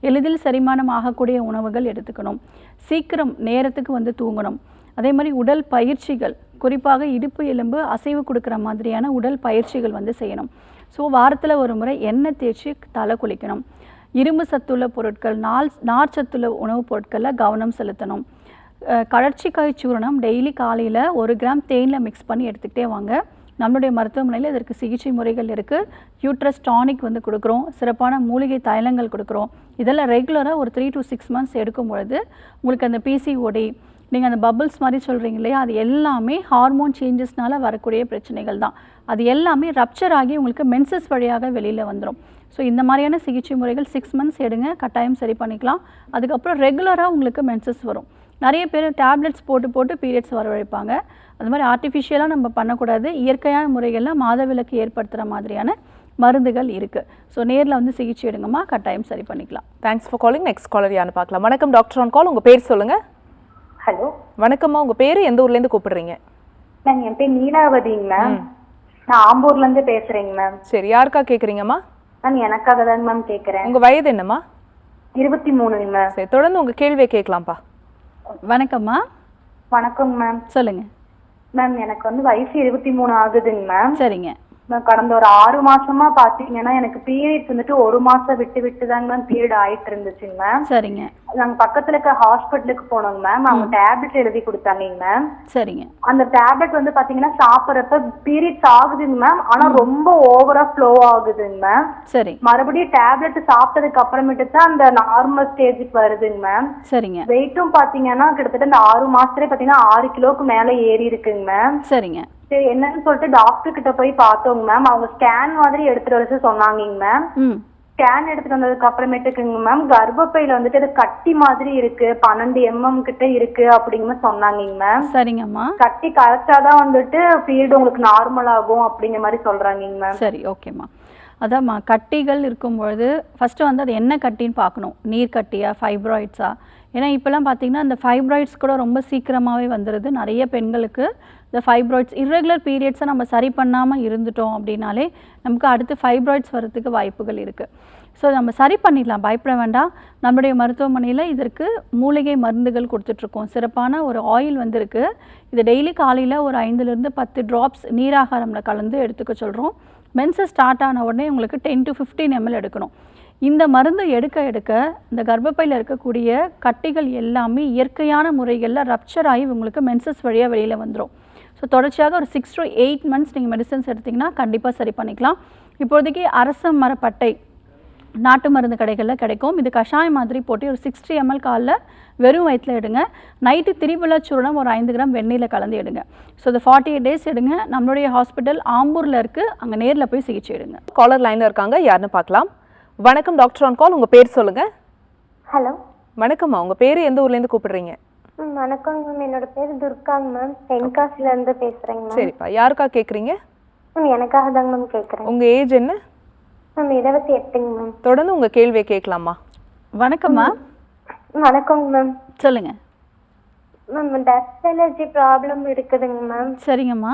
எளிதில் செரிமானம் ஆகக்கூடிய உணவுகள் எடுத்துக்கணும். சீக்கிரம் நேரத்துக்கு வந்து தூங்கணும். அதே மாதிரி உடல் பயிற்சிகள், குறிப்பாக இடுப்பு எலும்பு அசைவு கொடுக்குற மாதிரியான உடல் பயிற்சிகள் வந்து செய்யணும். ஸோ வாரத்தில் ஒரு முறை எண்ணெய் தேய்ச்சி தலை குளிக்கணும். இரும்பு சத்துள்ள பொருட்கள், நார் சத்துள்ள உணவுப் பொருட்களில் கவனம் செலுத்தணும். கழற்சிக்காய் சூரணம் டெய்லி காலையில் 1 கிராம் தேனில் மிக்ஸ் பண்ணி எடுத்துக்கிட்டே வாங்க. நம்மளுடைய மருத்துவமனையில் இதற்கு சிகிச்சை முறைகள் இருக்குது. யூட்ரஸ் டானிக் வந்து கொடுக்குறோம். சிறப்பான மூலிகை தைலங்கள் கொடுக்குறோம். இதெல்லாம் ரெகுலராக ஒரு 3 to 6 months எடுக்கும் பொழுது உங்களுக்கு அந்த பிசிஓடி, நீங்கள் அந்த பபிள்ஸ் மாதிரி சொல்கிறீங்க இல்லையா, அது எல்லாமே ஹார்மோன் சேஞ்சஸ்னால வரக்கூடிய பிரச்சனைகள் தான். அது எல்லாமே ரப்சர் ஆகி உங்களுக்கு மென்சஸ் வழியாக வெளியில் வந்துடும். ஸோ இந்த மாதிரியான சிகிச்சை முறைகள் 6 months எடுங்க, கட்டாயம் சரி பண்ணிக்கலாம். அதுக்கப்புறம் ரெகுலராக உங்களுக்கு மென்சஸ் வரும். நிறைய பேர் டேப்லெட்ஸ் போட்டு பீரியட்ஸ் வரவழைப்பாங்க. அது மாதிரி ஆர்டிஃபிஷியலாக நம்ம பண்ணக்கூடாது. இயற்கையான முறைகளில் மாதவிலக்கு ஏற்படுத்துகிற மாதிரியான மருந்துகள் இருக்குது. ஸோ நேரில் வந்து சிகிச்சை எடுங்கம்மா, கட்டாயம் சரி பண்ணிக்கலாம். Thanks for calling. Next caller யாருன்னு பார்க்கலாம். வணக்கம் டாக்டர் ஆன் கால். உங்கள் பேர் சொல்லுங்கள். ஹலோ வணக்கம்மா. உங்கள் பேர் எந்த ஊர்லேருந்து கூப்பிடுறீங்க? மேம் என் பேர் நீலாவதிங்க மேம். நான் ஆம்பூர்லேருந்து பேசுகிறேங்க மேம். சரி, யாருக்கா கேட்குறீங்கம்மா? நான் எனக்காக தாங்க மேம் கேட்குறேன். உங்கள் வயது என்னம்மா? 23ங்க மேம். சரி, தொடர்ந்து உங்கள் கேள்வியை கேட்கலாம்ப்பா. வணக்கம்மா. வணக்கம் மேம். சொல்லுங்கள் மேம். எனக்கு வந்து வயசு 23 ஆகுதுங்க மேம். சரிங்க. மேம் கடந்த ஒரு 6 மாசமா பாத்தீங்கன்னா எனக்கு பீரியட்ஸ் வந்துட்டு 1 மாசம் விட்டு தாங்க மேம் பீரியட் ஆயிட்டு இருந்துச்சுங்க மேம். சரிங்க. நாங்க பக்கத்துல இருக்க ஹாஸ்பிட்டலுக்கு போனோங்க மேம். அவங்க டேப்லெட் எழுதி கொடுத்தாங்க மேம். சரிங்க. அந்த டேப்லெட் வந்து பாத்தீங்கன்னா சாப்பிட்றப்ப பீரியட்ஸ் ஆகுதுங்க மேம். ஆனா ரொம்ப ஓவரா ஃப்ளோ ஆகுதுங்க மேம். சரி. மறுபடியும் டேப்லெட் சாப்பிட்டதுக்கு அப்புறமேட்டு தான் அந்த நார்மல் ஸ்டேஜுக்கு வருதுங்க மேம். சரிங்க. வெயிட்டும் பாத்தீங்கன்னா கிட்டத்தட்ட இந்த 6 மாசத்துலயே பாத்தீங்கன்னா 6 கிலோக்கு மேல ஏறி இருக்குங்க மேம். சரிங்க. சரி என்னன்னு சொல்லிட்டு டாக்டர் கிட்ட போய் பார்த்தோங்க மேம். அவங்க ஸ்கேன் மாதிரி எடுத்துட்டு வர சொன்னாங்க மேம். ஸ்கேன் எடுத்துட்டு வந்ததுக்கு அப்புறமேட்டுக்குங்க மேம் கர்ப்பப்பையில வந்துட்டு அது கட்டி மாதிரி இருக்கு, 12 mm கிட்ட இருக்கு அப்படிங்கிற சொன்னாங்க மேம். சரிங்கம்மா. கட்டி கரெக்டா தான் வந்துட்டு பீரியட் உங்களுக்கு நார்மல் ஆகும் அப்படிங்கிற மாதிரி சொல்றாங்க மேம். சரி, ஓகேம்மா. அதாம்மா, கட்டிகள் இருக்கும்பொழுது ஃபஸ்ட்டு வந்து அது என்ன கட்டின்னு பார்க்கணும். நீர் கட்டியா, ஃபைப்ராய்ட்ஸா? ஏன்னா இப்போலாம் பார்த்தீங்கன்னா அந்த ஃபைப்ராய்ட்ஸ் கூட ரொம்ப சீக்கிரமாகவே வந்துடுது. நிறைய பெண்களுக்கு இந்த ஃபைப்ராய்ட்ஸ் இர்ரெகுலர் பீரியட்ஸை நம்ம சரி பண்ணாமல் இருந்துட்டோம் அப்படின்னாலே நமக்கு அடுத்து ஃபைப்ராய்ட்ஸ் வரதுக்கு வாய்ப்புகள் இருக்குது. ஸோ நம்ம சரி பண்ணிடலாம், பயப்பட வேண்டாம். நம்முடைய மருத்துவமனையில் இதற்கு மூலிகை மருந்துகள் கொடுத்துட்ருக்கோம். சிறப்பான ஒரு ஆயில் வந்திருக்கு. இது டெய்லி காலையில் ஒரு 5லேருந்து 10 ட்ராப்ஸ் நீராகாரமில் கலந்து எடுத்துக்க சொல்கிறோம். மென்சஸ் ஸ்டார்ட் ஆன உடனே உங்களுக்கு 10 to 15 ml எடுக்கணும். இந்த மருந்து எடுக்க எடுக்க இந்த கர்ப்பப்பையில் இருக்கக்கூடிய கட்டிகள் எல்லாமே இயற்கையான முறைகளில் ரப்சர் ஆகி உங்களுக்கு மென்சஸ் வழியாக வெளியில் வந்துடும். ஸோ தொடர்ச்சியாக ஒரு 6 to 8 months நீங்கள் மெடிசன்ஸ் எடுத்திங்கன்னா கண்டிப்பாக சரி பண்ணிக்கலாம். இப்போதைக்கு அரச மரப்பட்டை நாட்டு மருந்து கடைகளில் கிடைக்கும். இது கஷாயம் மாதிரி போட்டு ஒரு 60 ml காலில் வெறும் வயிற்றில் எடுங்க. நைட்டு திரிபுலா சூரணம் ஒரு 5 கிராம் வெந்நீரில் கலந்து எடுங்க. ஸோ இது 48 days எடுங்க. நம்மளுடைய ஹாஸ்பிட்டல் ஆம்பூரில் இருக்குது, அங்கே நேரில் போய் சிகிச்சை எடுங்க. காலர் லைனில் இருக்காங்க, யாருன்னு பார்க்கலாம். வணக்கம் டாக்டர் ஆன் கால், உங்கள் பேர் சொல்லுங்கள். ஹலோ, வணக்கம்மா, உங்கள் பேர் எந்த ஊர்லேருந்து கூப்பிடுறீங்க? வணக்கங்க மேம். என்னோட பேர் துர்காங்க மேம். தென்காசிலேருந்து பேசுகிறேங்க மேம். சரிப்பா, யாருக்கா கேட்குறீங்க? மேம் எனக்காக தாங்க மேம் கேட்குறேன். உங்கள் ஏஜ் என்ன? மேம் 28ங்க மேம். தொடர்ந்து உங்கள் கேள்வியை கேட்கலாமா? வணக்கம்மா, வணக்கங்க மேம். சொல்லுங்கள். மேம் டஸ்ட் அலர்ஜி ப்ராப்ளம் இருக்குதுங்க மேம். சரிங்கம்மா.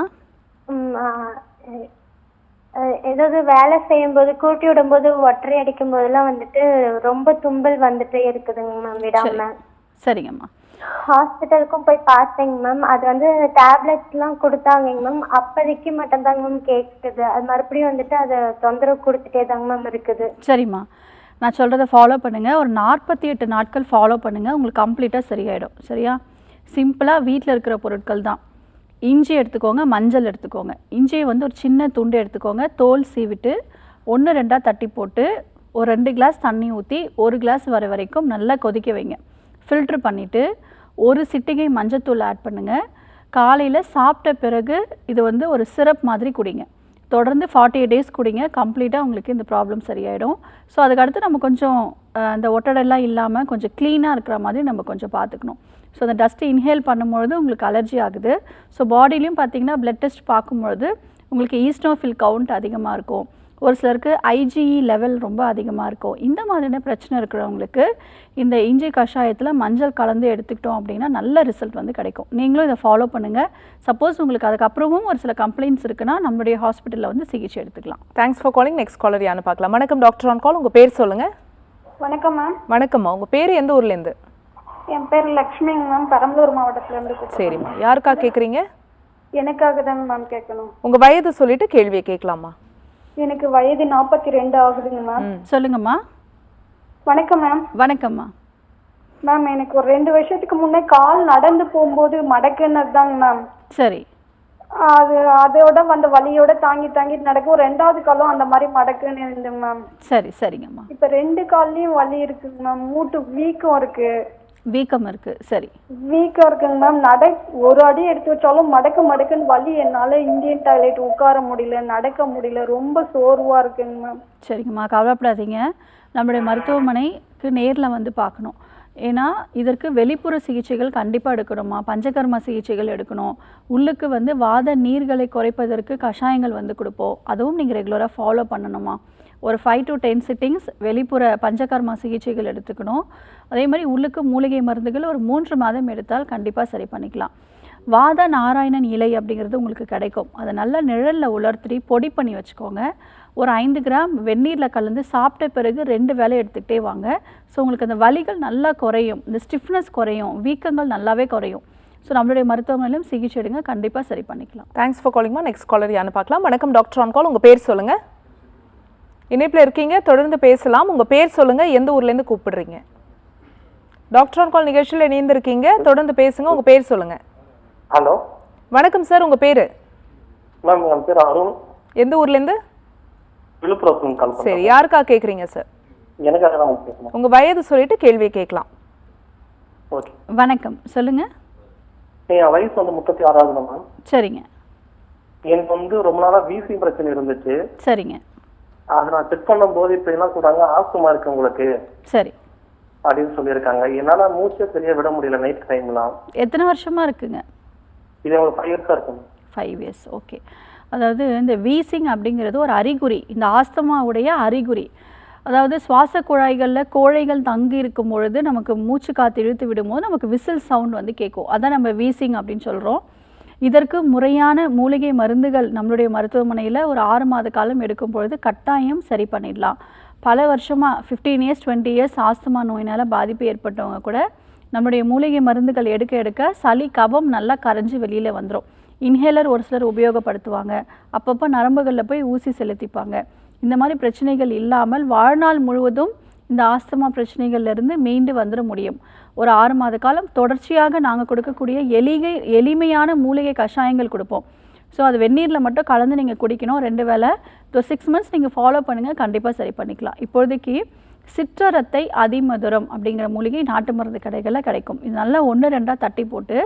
ஏதாவது வேலை செய்யும்போது கூட்டி விடும்போது ஒற்றை அடிக்கும் போதெல்லாம் வந்துட்டு ரொம்ப தும்பல் வந்துட்டே இருக்குதுங்க மேம் விடாம. சரிங்கம்மா. ஹாஸ்பிட்டலுக்கும் போய் பார்த்தேங்க மேம். அது வந்து டேப்லெட்ஸ்லாம் கொடுத்தாங்க மேம். அப்போதைக்கு மட்டும்தாங்க மேம் கேட்குது. அது மறுபடியும் வந்துட்டு அதை தொந்தரவு கொடுத்துட்டே தாங்க மேம் இருக்குது. சரிம்மா, நான் சொல்கிறத ஃபாலோ பண்ணுங்கள். ஒரு 48 நாட்கள் ஃபாலோ பண்ணுங்கள், உங்களுக்கு கம்ப்ளீட்டாக சரியாயிடும். சரியா? சிம்பிளாக வீட்டில் இருக்கிற பொருட்கள் தான். இஞ்சி எடுத்துக்கோங்க, மஞ்சள் எடுத்துக்கோங்க. இஞ்சியை வந்து ஒரு சின்ன துண்டு எடுத்துக்கோங்க, தோல் சீவிட்டு 1-2 தட்டி போட்டு ஒரு 2 கிளாஸ் தண்ணி ஊற்றி 1 கிளாஸ் வர வரைக்கும் நல்லா கொதிக்க வைங்க. ஃபில்ட்ரு பண்ணிவிட்டு ஒரு சிட்டிகை மஞ்சத்தூள் ஆட் பண்ணுங்கள். காலையில் சாப்பிட்ட பிறகு இது வந்து ஒரு சிரப் மாதிரி குடிங்க. தொடர்ந்து 48 days குடிங்க. கம்ப்ளீட்டாக உங்களுக்கு இந்த ப்ராப்ளம் சரியாயிடும். ஸோ அதுக்கடுத்து நம்ம கொஞ்சம் இந்த ஒட்டடெல்லாம் இல்லாமல் கொஞ்சம் க்ளீனாக இருக்கிற மாதிரி நம்ம கொஞ்சம் பார்த்துக்கணும். ஸோ அந்த டஸ்ட்டு இன்ஹேல் பண்ணும்பொழுது உங்களுக்கு அலர்ஜி ஆகுது. ஸோ பாடிலையும் பார்த்தீங்கன்னா பிளட் டெஸ்ட் பார்க்கும்பொழுது உங்களுக்கு ஈஸ்னோஃபில் கவுண்ட் அதிகமாக இருக்கும். ஒரு சிலருக்கு ஐஜிஇ லெவல் ரொம்ப அதிகமாக இருக்கும். இந்த மாதிரியான பிரச்சனை இருக்கிறவங்களுக்கு இந்த இஞ்சி கஷாயத்தில் மஞ்சள் கலந்து எடுத்துக்கிட்டோம் அப்படின்னா நல்ல ரிசல்ட் வந்து கிடைக்கும். நீங்களும் இதை ஃபாலோ பண்ணுங்கள். சப்போஸ் உங்களுக்கு அதுக்கப்புறமும் ஒரு சில கம்ப்ளைண்ட்ஸ் இருக்குன்னா நம்மளுடைய ஹாஸ்பிட்டலில் வந்து சிகிச்சை எடுத்துக்கலாம். Thanks for calling. Next caller யாருன்னு பார்க்கலாம். வணக்கம் டாக்டர் ஆன் கால், உங்கள் பேர் சொல்லுங்கள். வணக்கம் மேம். வணக்கம்மா, உங்கள் பேர் எந்த ஊர்லேருந்து? என் பேர் லக்ஷ்மிங்க மேம். பெரம்பலூர் மாவட்டத்திலேருந்து. சரிம்மா, யாருக்கா கேட்குறீங்க? எனக்காக தாங்க மேம் கேட்கணும். உங்கள் வயது சொல்லிட்டு கேள்வியை கேட்கலாமா? எனக்கு வயது 42 ஆகுதுங்க மேம். சொல்லுங்கம்மா. வணக்கம் மேம். வணக்கம்மா. மேம் எனக்கு ஒரு 2 வருஷத்துக்கு முன்னே கால் நடந்து போகும்போது மடக்குன்னது தாங்க மேம். சரி. அதோட அந்த வலியோட தாங்கி தாங்கி நடக்கும். ஒரு 2வது காலம் அந்த மாதிரி மடக்குன்னு இருந்துங்க மேம். சரி சரிங்கம்மா. இப்ப 2 கால்லயும் வலி இருக்குங்க மேம். மூட்டு வீக்கம் இருக்கு. வீக்கம் இருக்கு. சரி, வீக்கம் இருக்குங்க மேம். ஒரு அடி எடுத்து வச்சாலும் மடக்குன்னு வலி. என்னால இந்தியன் டாய்லெட் உட்கார முடியல, நடக்க முடியல. ரொம்ப சோர்வா இருக்குங்க மேம். சரிங்கம்மா, கவலைப்படாதீங்க. நம்மளுடைய மருத்துவமனைக்கு நேரில் வந்து பார்க்கணும். ஏன்னா இதற்கு வெளிப்புற சிகிச்சைகள் கண்டிப்பாக எடுக்கணுமா, பஞ்சகர்மா சிகிச்சைகள் எடுக்கணும். உள்ளுக்கு வந்து வாத நீர்களை குறைப்பதற்கு கஷாயங்கள் வந்து கொடுப்போம். அதுவும் நீங்கள் ரெகுலராக ஃபாலோ பண்ணணுமா. ஒரு 5 to 10 சிட்டிங்ஸ் வெளிப்புற பஞ்சகர்மா சிகிச்சைகள் எடுத்துக்கணும். அதே மாதிரி உள்ளுக்கு மூலிகை மருந்துகள் ஒரு 3 மாதம் எடுத்தால் கண்டிப்பாக சரி பண்ணிக்கலாம். வாத நாராயணன் இலை அப்படிங்கிறது உங்களுக்கு கிடைக்கும். அதை நல்லா நிழலில் உலர்த்தி பொடி பண்ணி வச்சுக்கோங்க. ஒரு 5 கிராம் வெந்நீரில் கலந்து சாப்பிட்ட பிறகு 2 வேளை எடுத்துக்கிட்டே வாங்க. ஸோ உங்களுக்கு அந்த வலிகள் நல்லா குறையும், இந்த ஸ்டிஃப்னஸ் குறையும், வீக்கங்கள் நல்லாவே குறையும். ஸோ நம்மளுடைய மருத்துவமனையிலும் சிகிச்சை எடுங்க, கண்டிப்பாக சரி பண்ணிக்கலாம். தேங்க்ஸ் ஃபார் காலிங்மா. நெக்ஸ்ட் காலர் யாருன்னு பார்க்கலாம். வணக்கம் டாக்டர் ஆன் கால், உங்கள் பேர் சொல்லுங்கள். இணைப்பில் இருக்கீங்க, தொடர்ந்து பேசலாம். உங்கள் பேர் சொல்லுங்கள், எந்த ஊர்லேருந்து கூப்பிடுறீங்க? டாக்டர் ஆன் கால் நிகழ்ச்சியில் இணைந்திருக்கீங்க, தொடர்ந்து பேசுங்க. உங்கள் பேர் சொல்லுங்கள். ஹலோ, வணக்கம் சார், உங்கள் பேர்? மேம் என் பேர் அருண். எந்த ஊர்லேருந்து? விழுப்புரம். சரி, யாருக்கா கேட்குறீங்க சார்? எனக்காக தான் பேசணும். உங்கள் வயது சொல்லிட்டு கேள்வியை கேட்கலாம். ஓகே, வணக்கம், சொல்லுங்கள். என் வயசு வந்து 36 மேம். சரிங்க. எனக்கு வந்து ரொம்ப நாளாக வீசி பிரச்சனை இருந்துச்சு. சரிங்க. அதை நான் செக் பண்ணும் போது இப்போ என்ன சொல்றாங்க, ஆஸ்துமா இருக்கு உங்களுக்கு சரி அப்படின்னு சொல்லியிருக்காங்க. என்னால மூச்சை சரியா விட முடியல நைட் டைம்லாம். எத்தனை வருஷமா இருக்குங்க? இது உங்களுக்கு 5 இயர்ஸா இருக்கும். 5 years. ஓகே. அதாவது இந்த வீசிங் அப்படிங்கிறது ஒரு அறிகுறி, இந்த ஆஸ்துமாவுடைய அறிகுறி. அதாவது சுவாச குழாய்களில் கோழைகள் தங்கி இருக்கும் பொழுது நமக்கு மூச்சு காற்று இழுத்து விடும்போது நமக்கு விசில் சவுண்ட் வந்து கேட்கும். அதான் நம்ம வீசிங் அப்படின்னு சொல்கிறோம். இதற்கு முறையான மூலிகை மருந்துகள் நம்மளுடைய மருத்துவமனையில் ஒரு 6 மாத காலம் எடுக்கும் பொழுது கட்டாயம் சரி பண்ணிடலாம். பல வருஷமாக 15 இயர்ஸ் 20 இயர்ஸ் ஆஸ்துமா நோயினால் பாதிப்பு ஏற்பட்டவங்க கூட நம்மளுடைய மூலிகை மருந்துகள் எடுக்க எடுக்க சளி கபம் நல்லா கரைஞ்சி வெளியில் வந்துடும். இன்ஹேலர் ஒரு சிலர் உபயோகப்படுத்துவாங்க, அப்பப்போ நரம்புகளில் போய் ஊசி செலுத்திப்பாங்க. இந்த மாதிரி பிரச்சனைகள் இல்லாமல் வாழ்நாள் முழுவதும் இந்த ஆஸ்துமா பிரச்சனைகள்லேருந்து மீண்டு வந்துட முடியும். ஒரு 6 மாத காலம் தொடர்ச்சியாக நாங்கள் கொடுக்கக்கூடிய எளிமையான மூலிகை கஷாயங்கள் கொடுப்போம். ஸோ அது வெந்நீரில் மட்டும் கலந்து நீங்கள் குடிக்கணும் 2 வேளை. 6 மந்த்ஸ் நீங்கள் ஃபாலோ பண்ணுங்கள், கண்டிப்பாக சரி பண்ணிக்கலாம். இப்போதைக்கு சிற்றரத்தை அதிமதுரம் அப்படிங்கிற மூலிகை நாட்டு மருந்து கடைகளில் கிடைக்கும். இது நல்லா 1-2 தட்டி போட்டு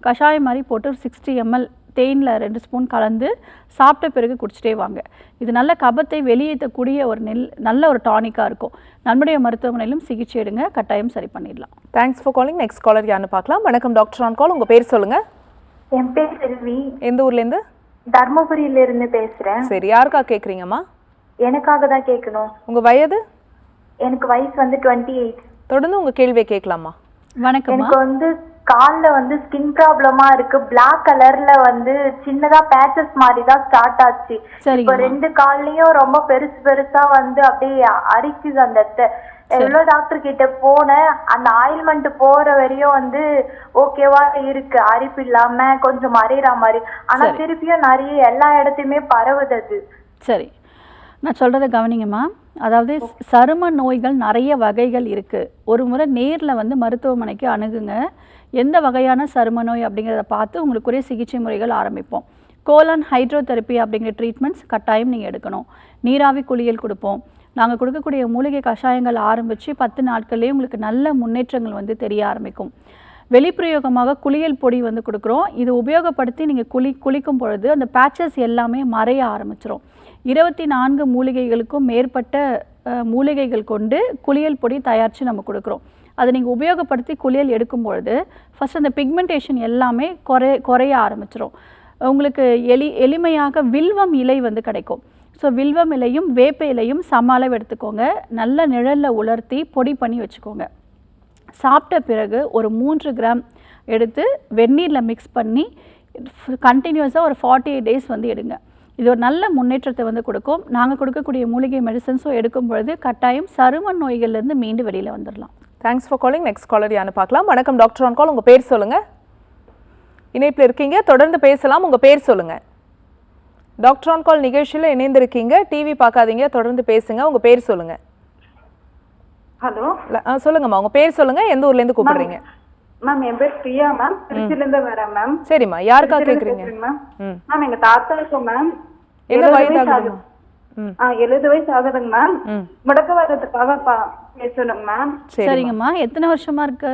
கஷாயம் மாதிரி போட்டு ஒரு 60 ml தேனில் 2 ஸ்பூன் கலந்து சாப்பிட்ட பிறகு குடிச்சிட்டே வாங்க. இது நல்ல கபத்தை வெளியேற்றக்கூடிய ஒரு நல்ல ஒரு டானிக்காக இருக்கும். நம்முடைய மருத்துவமனையிலும் சிகிச்சை எடுங்க, கட்டாயம் சரி பண்ணிடலாம். Thanks for calling. Next caller யாருன்னு பார்க்கலாம். வணக்கம் டாக்டர் ஆன் கால். உங்கள் பேர் சொல்லுங்கள். என் பேர் செல்வி. எந்த ஊர்லேருந்து? தர்மபுரியில இருந்து பேசுறேன். சரி, யாருக்கா கேட்குறீங்கம்மா? எனக்காக தான் கேட்கணும். உங்கள் வயது? எனக்கு வயசு வந்து 28. தொடர்ந்து உங்கள் கேள்வியை கேட்கலாமா? வணக்கம். எனக்கு வந்து கால்ல வந்து ஸ்கின் ப்ராப்ளமா இருக்கு. பிளாக் கலர்ல வந்து சின்னதா பேச்சஸ் மாதிரி தான் ஸ்டார்ட் ஆச்சு. இப்போ 2 கால்லயும் ரொம்ப பெருசு பெருசா வந்து அப்படியே அரிக்குது அந்த எவ்வளோ டாக்டர் கிட்ட போனேன். அந்த ஆயில்மெண்ட் போற வரையும் வந்து ஓகேவா இருக்கு, அரிப்பு இல்லாம கொஞ்சம் மறையிற மாதிரி. ஆனா திருப்பியும் நிறைய எல்லா இடத்தையுமே பரவுது அது. சரி, நான் சொல்கிறத கவனிங்கம்மா. அதாவது சரும நோய்கள் நிறைய வகைகள் இருக்குது. ஒரு முறை நேரில் வந்து மருத்துவமனைக்கு அணுகுங்க. எந்த வகையான சரும நோய் அப்படிங்கிறத பார்த்து உங்களுக்குரிய சிகிச்சை முறைகள் ஆரம்பிப்போம். கோலான் ஹைட்ரோதெரப்பி அப்படிங்கிற ட்ரீட்மெண்ட்ஸ் கட்டாயம் நீங்கள் எடுக்கணும். நீராவி குளியல் கொடுப்போம். நாங்கள் கொடுக்கக்கூடிய மூலிகை கஷாயங்கள் ஆரம்பித்து 10 நாட்கள்லேயே உங்களுக்கு நல்ல முன்னேற்றங்கள் வந்து தெரிய ஆரம்பிக்கும். வெளிப்பிரயோகமாக குளியல் பொடி வந்து கொடுக்குறோம். இது உபயோகப்படுத்தி நீங்கள் குளிக்கும் பொழுது அந்த பேச்சஸ் எல்லாமே மறைய ஆரம்பிச்சிடும். 24 மூலிகைகளுக்கும் மேற்பட்ட மூலிகைகள் கொண்டு குளியல் பொடி தயாரித்து நம்ம கொடுக்குறோம். அதை நீங்கள் உபயோகப்படுத்தி குளியல் எடுக்கும் பொழுது ஃபஸ்ட் அந்த பிக்மெண்டேஷன் எல்லாமே குறைய ஆரம்பிச்சிடும். உங்களுக்கு எளிமையாக வில்வம் இலை வந்து கிடைக்கும். ஸோ வில்வம் இலையும் வேப்ப இலையும் சம அளவு எடுத்துக்கோங்க. நல்ல நிழலில் உலர்த்தி பொடி பண்ணி வச்சுக்கோங்க. சாப்பிட்ட பிறகு ஒரு 3 கிராம் எடுத்து வெந்நீரில் மிக்ஸ் பண்ணி கண்டினியூஸாக ஒரு 48 டேஸ் வந்து எடுங்க. இது ஒரு நல்ல முன்னேற்றத்தை வந்து கொடுக்கும். நாங்கள் கொடுக்கக்கூடிய மூலிகை மெடிசன்ஸும் எடுக்கும் பொழுது கட்டாயம் சரும நோய்கள்லேருந்து மீண்டு வெளியில் வந்துடலாம். Thanks for calling. Next caller யாருன்னு பார்க்கலாம். வணக்கம் டாக்டர் ஆன் கால். உங்கள் பேர் சொல்லுங்கள். இணைப்பில் இருக்கீங்க, தொடர்ந்து பேசலாம். உங்கள் பேர் சொல்லுங்கள். டாக்டர் ஆன் கால் நிகழ்ச்சியில் இணைந்திருக்கீங்க. டிவி பார்க்காதீங்க, தொடர்ந்து பேசுங்க. உங்கள் பேர் சொல்லுங்கள். ஹலோ, சொல்லுங்கம்மா, உங்கள் பேர் சொல்லுங்கள். எந்த ஊர்லேருந்து கூப்பிடுறீங்க? மேம் என் பேர் பிரியா மேம், திருச்சில இருந்து வரேன் மேம். சரிம்மா, யாருக்கா கேக்குறீங்க? மேம் எங்க தாத்தாவுக்கு மேம் என்ன வயசு ஆகுதுமா? 70 வயசு ஆகுதுங்க மேம். முடக்குவாதத்துக்காக பேசணுங்க மேம். சரிங்கம்மா, எத்தனை வருஷமா இருக்கு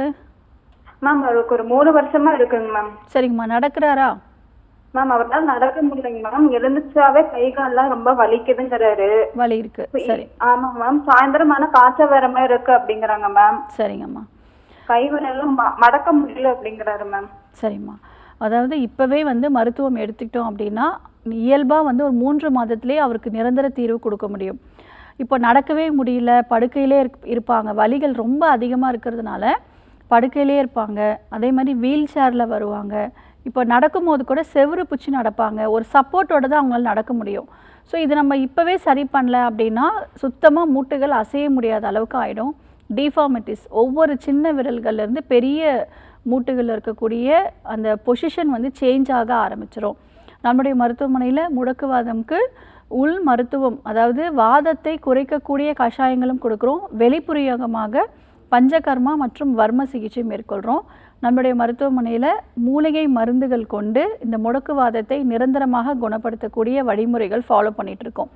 மேம்? அவருக்கு ஒரு 3 வருஷமா இருக்குங்க மேம். சரிங்கம்மா, நடக்கிறாரா? மேம் அவரால் நடக்க முடியலைங்க மேம். எழுந்துச்சாவே கை கால்லாம் ரொம்ப வலிக்குதுங்கிறாரு. வலி இருக்கு. சரி. ஆமா மேம். சாயந்தரமான காய்ச்சல் வர மாதிரி இருக்கு அப்படிங்கிறாங்க மேம். சரிங்கம்மா. கைவரெல்லாம் மடக்க முடியல அப்படிங்கிறாரு மேம். சரிம்மா, அதாவது இப்போவே வந்து மருத்துவம் எடுத்துக்கிட்டோம் அப்படின்னா இயல்பாக வந்து ஒரு 3 மாதத்துலேயே அவருக்கு நிரந்தர தீர்வு கொடுக்க முடியும். இப்போ நடக்கவே முடியல, படுக்கையிலே இருப்பாங்க. வலிகள் ரொம்ப அதிகமாக இருக்கிறதுனால படுக்கையிலே இருப்பாங்க. அதே மாதிரி வீல் சேரில் வருவாங்க. இப்போ நடக்கும்போது கூட செவுறு பிடிச்சி நடப்பாங்க. ஒரு சப்போர்ட்டோடு தான் அவங்களால நடக்க முடியும். ஸோ இது நம்ம இப்போவே சரி பண்ணல அப்படின்னா சுத்தமாக மூட்டுகள் அசைய முடியாத அளவுக்கு ஆகிடும். டிஃபார்மிட்டிஸ், ஒவ்வொரு சின்ன விரல்கள்லேருந்து பெரிய மூட்டுகளில் இருக்கக்கூடிய அந்த பொசிஷன் வந்து சேஞ்ச் ஆக ஆரம்பிச்சிடும். நம்முடைய மருத்துவமனையில் முடக்குவாதம்க்கு உள் மருத்துவம், அதாவது வாதத்தை குறைக்கக்கூடிய கஷாயங்களும் கொடுக்குறோம். வெளிப்புறமாக பஞ்சகர்மா மற்றும் வர்ம சிகிச்சை மேற்கொள்கிறோம். நம்முடைய மருத்துவமனையில் மூலிகை மருந்துகள் கொண்டு இந்த முடக்குவாதத்தை நிரந்தரமாக குணப்படுத்தக்கூடிய வழிமுறைகள் ஃபாலோ பண்ணிகிட்ருக்கோம்.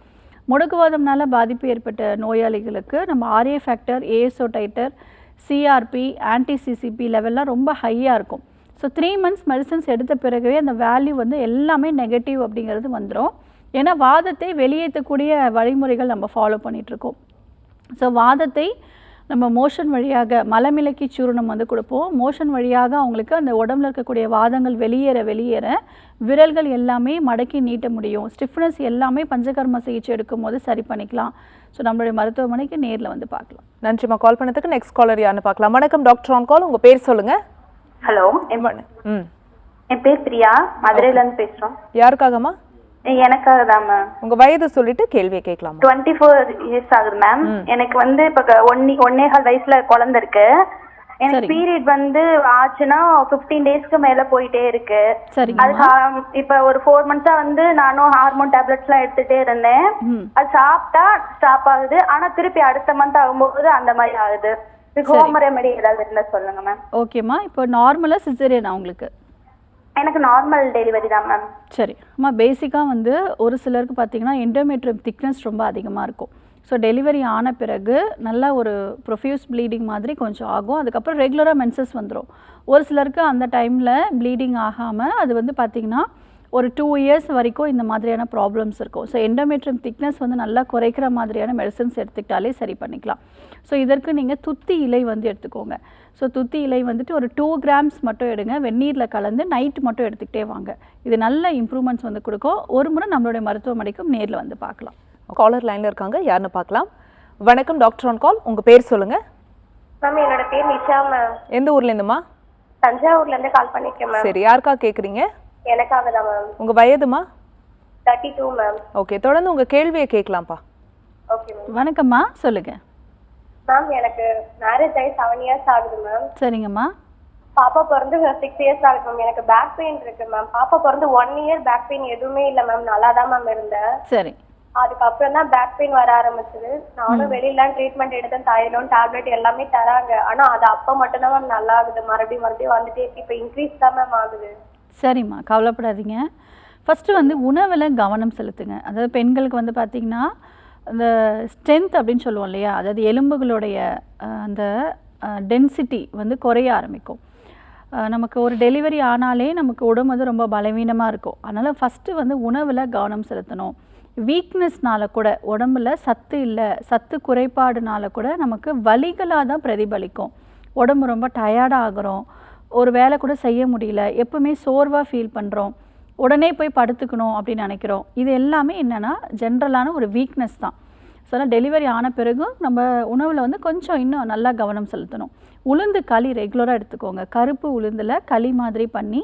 முடக்குவாதம்னால பாதிப்பு ஏற்பட்ட நோயாளிகளுக்கு நம்ம RA factor, ASO titer, CRP, anti CCP லெவல்லாம் ரொம்ப ஹையாக இருக்கும். ஸோ 3 மந்த்ஸ் மெடிசன்ஸ் எடுத்த பிறகுவே அந்த வேல்யூ வந்து எல்லாமே நெகட்டிவ் அப்படிங்கிறது வந்துடும். ஏன்னா வாதத்தை வெளியேற்றக்கூடிய வழிமுறைகள் நம்ம ஃபாலோ பண்ணிகிட்ருக்கோம். ஸோ வாதத்தை நம்ம மோஷன் வழியாக மலமிளக்கி சூர்ணம் வந்து கொடுப்போம். மோஷன் வழியாக அவங்களுக்கு அந்த உடம்புல இருக்கக்கூடிய வாதங்கள் வெளியேற விரல்கள் எல்லாமே மடக்கி நீட்ட முடியும். ஸ்டிஃப்னஸ் எல்லாமே பஞ்சகர்ம சிகிச்சை எடுக்கும் போது சரி பண்ணிக்கலாம். ஸோ நம்மளுடைய மருத்துவமனைக்கு நேரில் வந்து பார்க்கலாம். நன்றிம்மா கால் பண்ணதுக்கு. நெக்ஸ்ட் காலர் யாருன்னு பார்க்கலாம். வணக்கம் டாக்டர் ஆன் கால். உங்க பேர் சொல்லுங்க. ஹலோ, என் பேர் பிரியா, மதுரையில இருந்து பேசுறோம். யாருக்காகம்மா? எனக்காக தான் மேம். உங்க வயது சொல்லிட்டு கேள்வியை கேட்கலாம். 24 இயர்ஸ் ஆகுது மேம். எனக்கு வந்து இப்ப 1.25 வயசுல குழந்தை இருக்கு. எனக்கு பீரியட் வந்து ஆச்சுன்னா 15 டேஸ்க்கு மேல போயிட்டே இருக்கு. அதுக்கு இப்ப ஒரு 4 மந்த்ஸா வந்து நானும் ஹார்மோன் டேப்லெட்ஸ் எல்லாம் எடுத்துட்டே இருந்தேன். அது சாப்பிட்டா ஸ்டாப் ஆகுது, ஆனா திருப்பி அடுத்த மந்த் ஆகும்போது அந்த மாதிரி ஆகுது. ஹோம் ரெமெடி ஏதாவது இருந்தா சொல்லுங்க மேம். ஓகேம்மா, இப்போ நார்மலா சிசேரியனா உங்களுக்கு? எனக்கு நார்மல் டெலிவரி தான் மேம். சரி அம்மா, பேசிக்காக வந்து ஒரு சிலருக்கு பார்த்தீங்கன்னா எண்டோமெட்ரியம் திக்னஸ் ரொம்ப அதிகமாக இருக்கும். ஸோ டெலிவரி ஆன பிறகு நல்லா ஒரு ப்ரொஃப்யூஸ் ப்ளீடிங் மாதிரி கொஞ்சம் ஆகும். அதுக்கப்புறம் ரெகுலராக மென்சஸ் வந்துடும். ஒரு சிலருக்கு அந்த டைமில் ப்ளீடிங் ஆகாமல் அது வந்து பார்த்திங்கன்னா ஒரு 2 இயர்ஸ் வரைக்கும் இந்த மாதிரியான ப்ராப்ளம்ஸ் இருக்கும். ஸோ எண்டோமெட்ரியம் திக்னஸ் வந்து நல்லா குறைக்கிற மாதிரியான மெடிசன்ஸ் எடுத்துக்கிட்டாலே சரி பண்ணிக்கலாம். ஸோ இதற்கு நீங்கள் துத்தி இலை வந்து எடுத்துக்கோங்க. ஸோ துத்தி இலை வந்துட்டு ஒரு 2 கிராம்ஸ் மட்டும் எடுங்க. வெந்நீரில் கலந்து நைட்டு மட்டும் எடுத்துக்கிட்டே வாங்க. இது நல்ல இம்ப்ரூவ்மெண்ட்ஸ் வந்து கொடுக்கும். ஒரு முறை நம்மளுடைய மருத்துவமனைக்கும் நேரில் வந்து பார்க்கலாம். காலர் லைனில் இருக்காங்க, யாருன்னு பார்க்கலாம். வணக்கம் டாக்டர் ஆன் கால். உங்கள் பேர் சொல்லுங்கள். மேம் என்னோட பேர் நிஷா மேம். எந்த ஊர்லேருந்துமா? தஞ்சாவூர்லேருந்து கால் பண்ணியிருக்கேன் மேம். சரி, யாருக்காக கேட்குறீங்க? எனக்காக தான் மேம். உங்கள் வயதுமா? 32 மேம். ஓகே, தொடர்ந்து உங்கள் கேள்வியை கேட்கலாம்ப்பா. Okay ma'am. வணக்கம்மா, சொல்லுங்கள். மேம் எனக்கு மேரேஜ் ஆகி 7 இயர்ஸ் ஆகுது மேம். சரிங்கம்மா. பாப்பா பிறந்து 6 இயர்ஸ் ஆகுது மேம். எனக்கு பேக் பெயின் இருக்கு மேம். பாப்பா பிறந்து 1 இயர் பேக் பெயின் எதுவுமே இல்லை மேம். நல்லா தான் மேம் இருந்தேன். சரி. அதுக்கப்புறம் தான் பேக் பெயின் வர ஆரம்பிச்சது. நானும் வெளியிலாம் ட்ரீட்மெண்ட் எடுத்தேன். தைலம் டேப்லெட் எல்லாமே தராங்க. ஆனா அது அப்ப மட்டும் தான் மேம் நல்லா ஆகுது. மறுபடியும் வந்துட்டே இருக்கு. இப்போ இன்க்ரீஸ் தான் மேம் ஆகுது. சரிம்மா, கவலைப்படாதீங்க. ஃபஸ்ட்டு வந்து உணவில் கவனம் செலுத்துங்க. அதாவது பெண்களுக்கு வந்து பார்த்திங்கன்னா அந்த ஸ்ட்ரென்த் அப்படின்னு சொல்லுவோம் இல்லையா, அதாவது எலும்புகளுடைய அந்த டென்சிட்டி வந்து குறைய ஆரம்பிக்கும். நமக்கு ஒரு டெலிவரி ஆனாலே நமக்கு உடம்பு வந்து ரொம்ப பலவீனமாக இருக்கும். அதனால் ஃபஸ்ட்டு வந்து உணவில் கவனம் செலுத்தணும். வீக்னஸ்னால கூட உடம்புல சத்து இல்லை, சத்து குறைபாடுனால கூட நமக்கு வலிகளாக தான் பிரதிபலிக்கும். உடம்பு ரொம்ப டயர்டாக ஆகிறோம், ஒரு வேலை கூட செய்ய முடியல, எப்பவுமே சோர்வாக ஃபீல் பண்ணுறோம், உடனே போய் படுத்துக்கணும் அப்படின்னு நினைக்கிறோம். இது எல்லாமே என்னென்னா ஜென்ரலான ஒரு வீக்னஸ் தான். ஸோ அதனால் டெலிவரி ஆன பிறகும் நம்ம உணவில் வந்து கொஞ்சம் இன்னும் நல்லா கவனம் செலுத்தணும். உளுந்து களி ரெகுலராக எடுத்துக்கோங்க. கருப்பு உளுந்தில் களி மாதிரி பண்ணி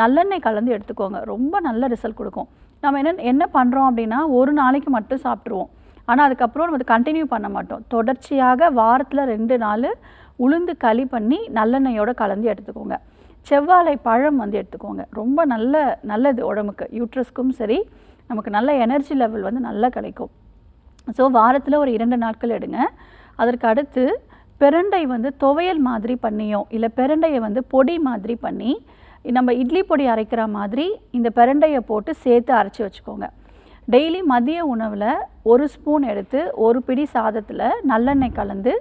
நல்லெண்ணெய் கலந்து எடுத்துக்கோங்க. ரொம்ப நல்ல ரிசல்ட் கொடுக்கும். நம்ம என்ன பண்ணுறோம் அப்படின்னா ஒரு நாளைக்கு மட்டும் சாப்பிட்ருவோம். ஆனால் அதுக்கப்புறம் நம்ம கண்டினியூ பண்ண மாட்டோம். தொடர்ச்சியாக வாரத்தில் 2 நாள் உளுந்து களி பண்ணி நல்லெண்ணெயோடு கலந்து எடுத்துக்கோங்க. செவ்வாழை பழம் வந்து எடுத்துக்கோங்க. ரொம்ப நல்லது உடம்புக்கு, யூட்ரஸ்க்கும் சரி, நமக்கு நல்ல எனர்ஜி லெவல் வந்து நல்லா கிடைக்கும். ஸோ வாரத்தில் ஒரு 2 நாட்கள் எடுங்க. அதற்கு அடுத்து பிரண்டை வந்து துவையல் மாதிரி பண்ணியோ இல்லை பிரண்டையை வந்து பொடி மாதிரி பண்ணி நம்ம இட்லி பொடி அரைக்கிற மாதிரி இந்த பிரண்டையை போட்டு சேர்த்து அரைச்சி வச்சுக்கோங்க. டெய்லி மதிய உணவில் 1 ஸ்பூன் எடுத்து 1 பிடி சாதத்தில் நல்லெண்ணெய் கலந்து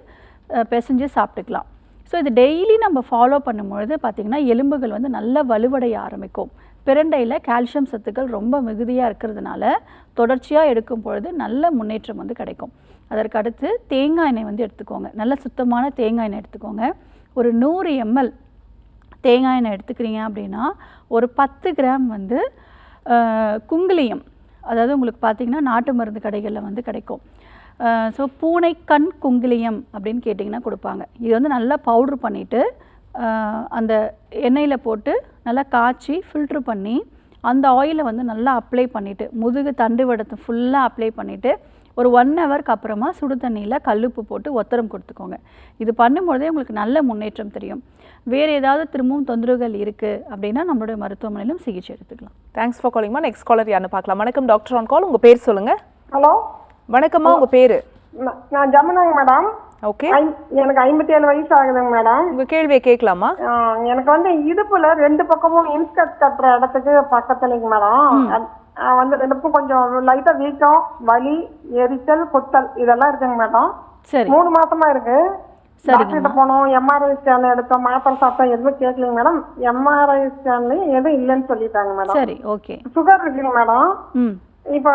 பிசைஞ்சு சாப்பிட்டுக்கலாம். ஸோ இது டெய்லி நம்ம ஃபாலோ பண்ணும்பொழுது பார்த்திங்கன்னா எலும்புகள் வந்து நல்லா வலுவடைய ஆரம்பிக்கும். பிரண்டையில் கால்சியம் சத்துக்கள் ரொம்ப மிகுதியாக இருக்கிறதுனால தொடர்ச்சியாக எடுக்கும் பொழுது நல்ல முன்னேற்றம் வந்து கிடைக்கும். அதற்கு அடுத்து தேங்காய் எண்ணெய் வந்து எடுத்துக்கோங்க. நல்ல சுத்தமான தேங்காய் எண்ணெய் எடுத்துக்கோங்க. ஒரு 100 ml தேங்காய் எண்ணெய் எடுத்துக்கிறீங்க அப்படின்னா ஒரு 10 கிராம் வந்து குங்குலியம், அதாவது உங்களுக்கு பார்த்திங்கன்னா நாட்டு மருந்து கடைகளில் வந்து கிடைக்கும். ஸோ பூனைக்கண் குங்குலியம் அப்படின்னு கேட்டிங்கன்னா கொடுப்பாங்க. இது வந்து நல்லா பவுட்ரு பண்ணிவிட்டு அந்த எண்ணெயில் போட்டு நல்லா காய்ச்சி ஃபில்ட்ரு பண்ணி அந்த ஆயிலை வந்து நல்லா அப்ளை பண்ணிவிட்டு முதுகு தண்டு வடத்தை ஃபுல்லாக அப்ளை பண்ணிவிட்டு ஒரு 1 ஹவருக்கு அப்புறமா சுடு தண்ணியில் கல்லுப்பு போட்டு ஒத்தரம் கொடுத்துக்கோங்க. இது பண்ணும்பொழுதே உங்களுக்கு நல்ல முன்னேற்றம் தெரியும். வேறு ஏதாவது திரும்பவும் தொந்தரவுகள் இருக்குது அப்படின்னா நம்மளுடைய மருத்துவமனையிலும் சிகிச்சை எடுத்துக்கலாம். தேங்க்ஸ் ஃபார் காலிங்மா. நெக்ஸ்ட் காலர் யாருன்னு பார்க்கலாம். வணக்கம் டாக்டர் ஆன் கால். உங்கள் பேர் சொல்லுங்கள். ஹலோ, வணக்கம்மா, உங்கள் பேர்? நான் ஜமுனாங்க மேடம். ஓகே, எனக்கு 57 வயசு ஆகுதுங்க மேடம். உங்கள் கேள்வியை கேட்கலாமா? எனக்கு வந்து இடுப்புல 2 பக்கமும் இன்ஸ்கர்ட் கட்டுற இடத்துக்கு பக்கத்துலங்க மேடம் வந்து 2 பக்கம் கொஞ்சம் லைட்டா வீக்கம், வலி, எரிச்சல், குத்தல் இதெல்லாம் இருக்குங்க மேடம். சரி, 3 மாசமா இருக்கு. டாக்டர்கிட்ட போனோம், எம்ஆர்ஐ ஸ்கேன் எடுத்தோம், மாத்திரை சாப்பிட்டோம், எதுவும் கேட்கலைங்க மேடம். எம்ஆர்ஐ ஸ்கேன்லயும் எதுவும் இல்லைன்னு சொல்லிட்டாங்க மேடம். சரி, ஓகே. சுகர் இருக்குங்க மேடம். இப்போ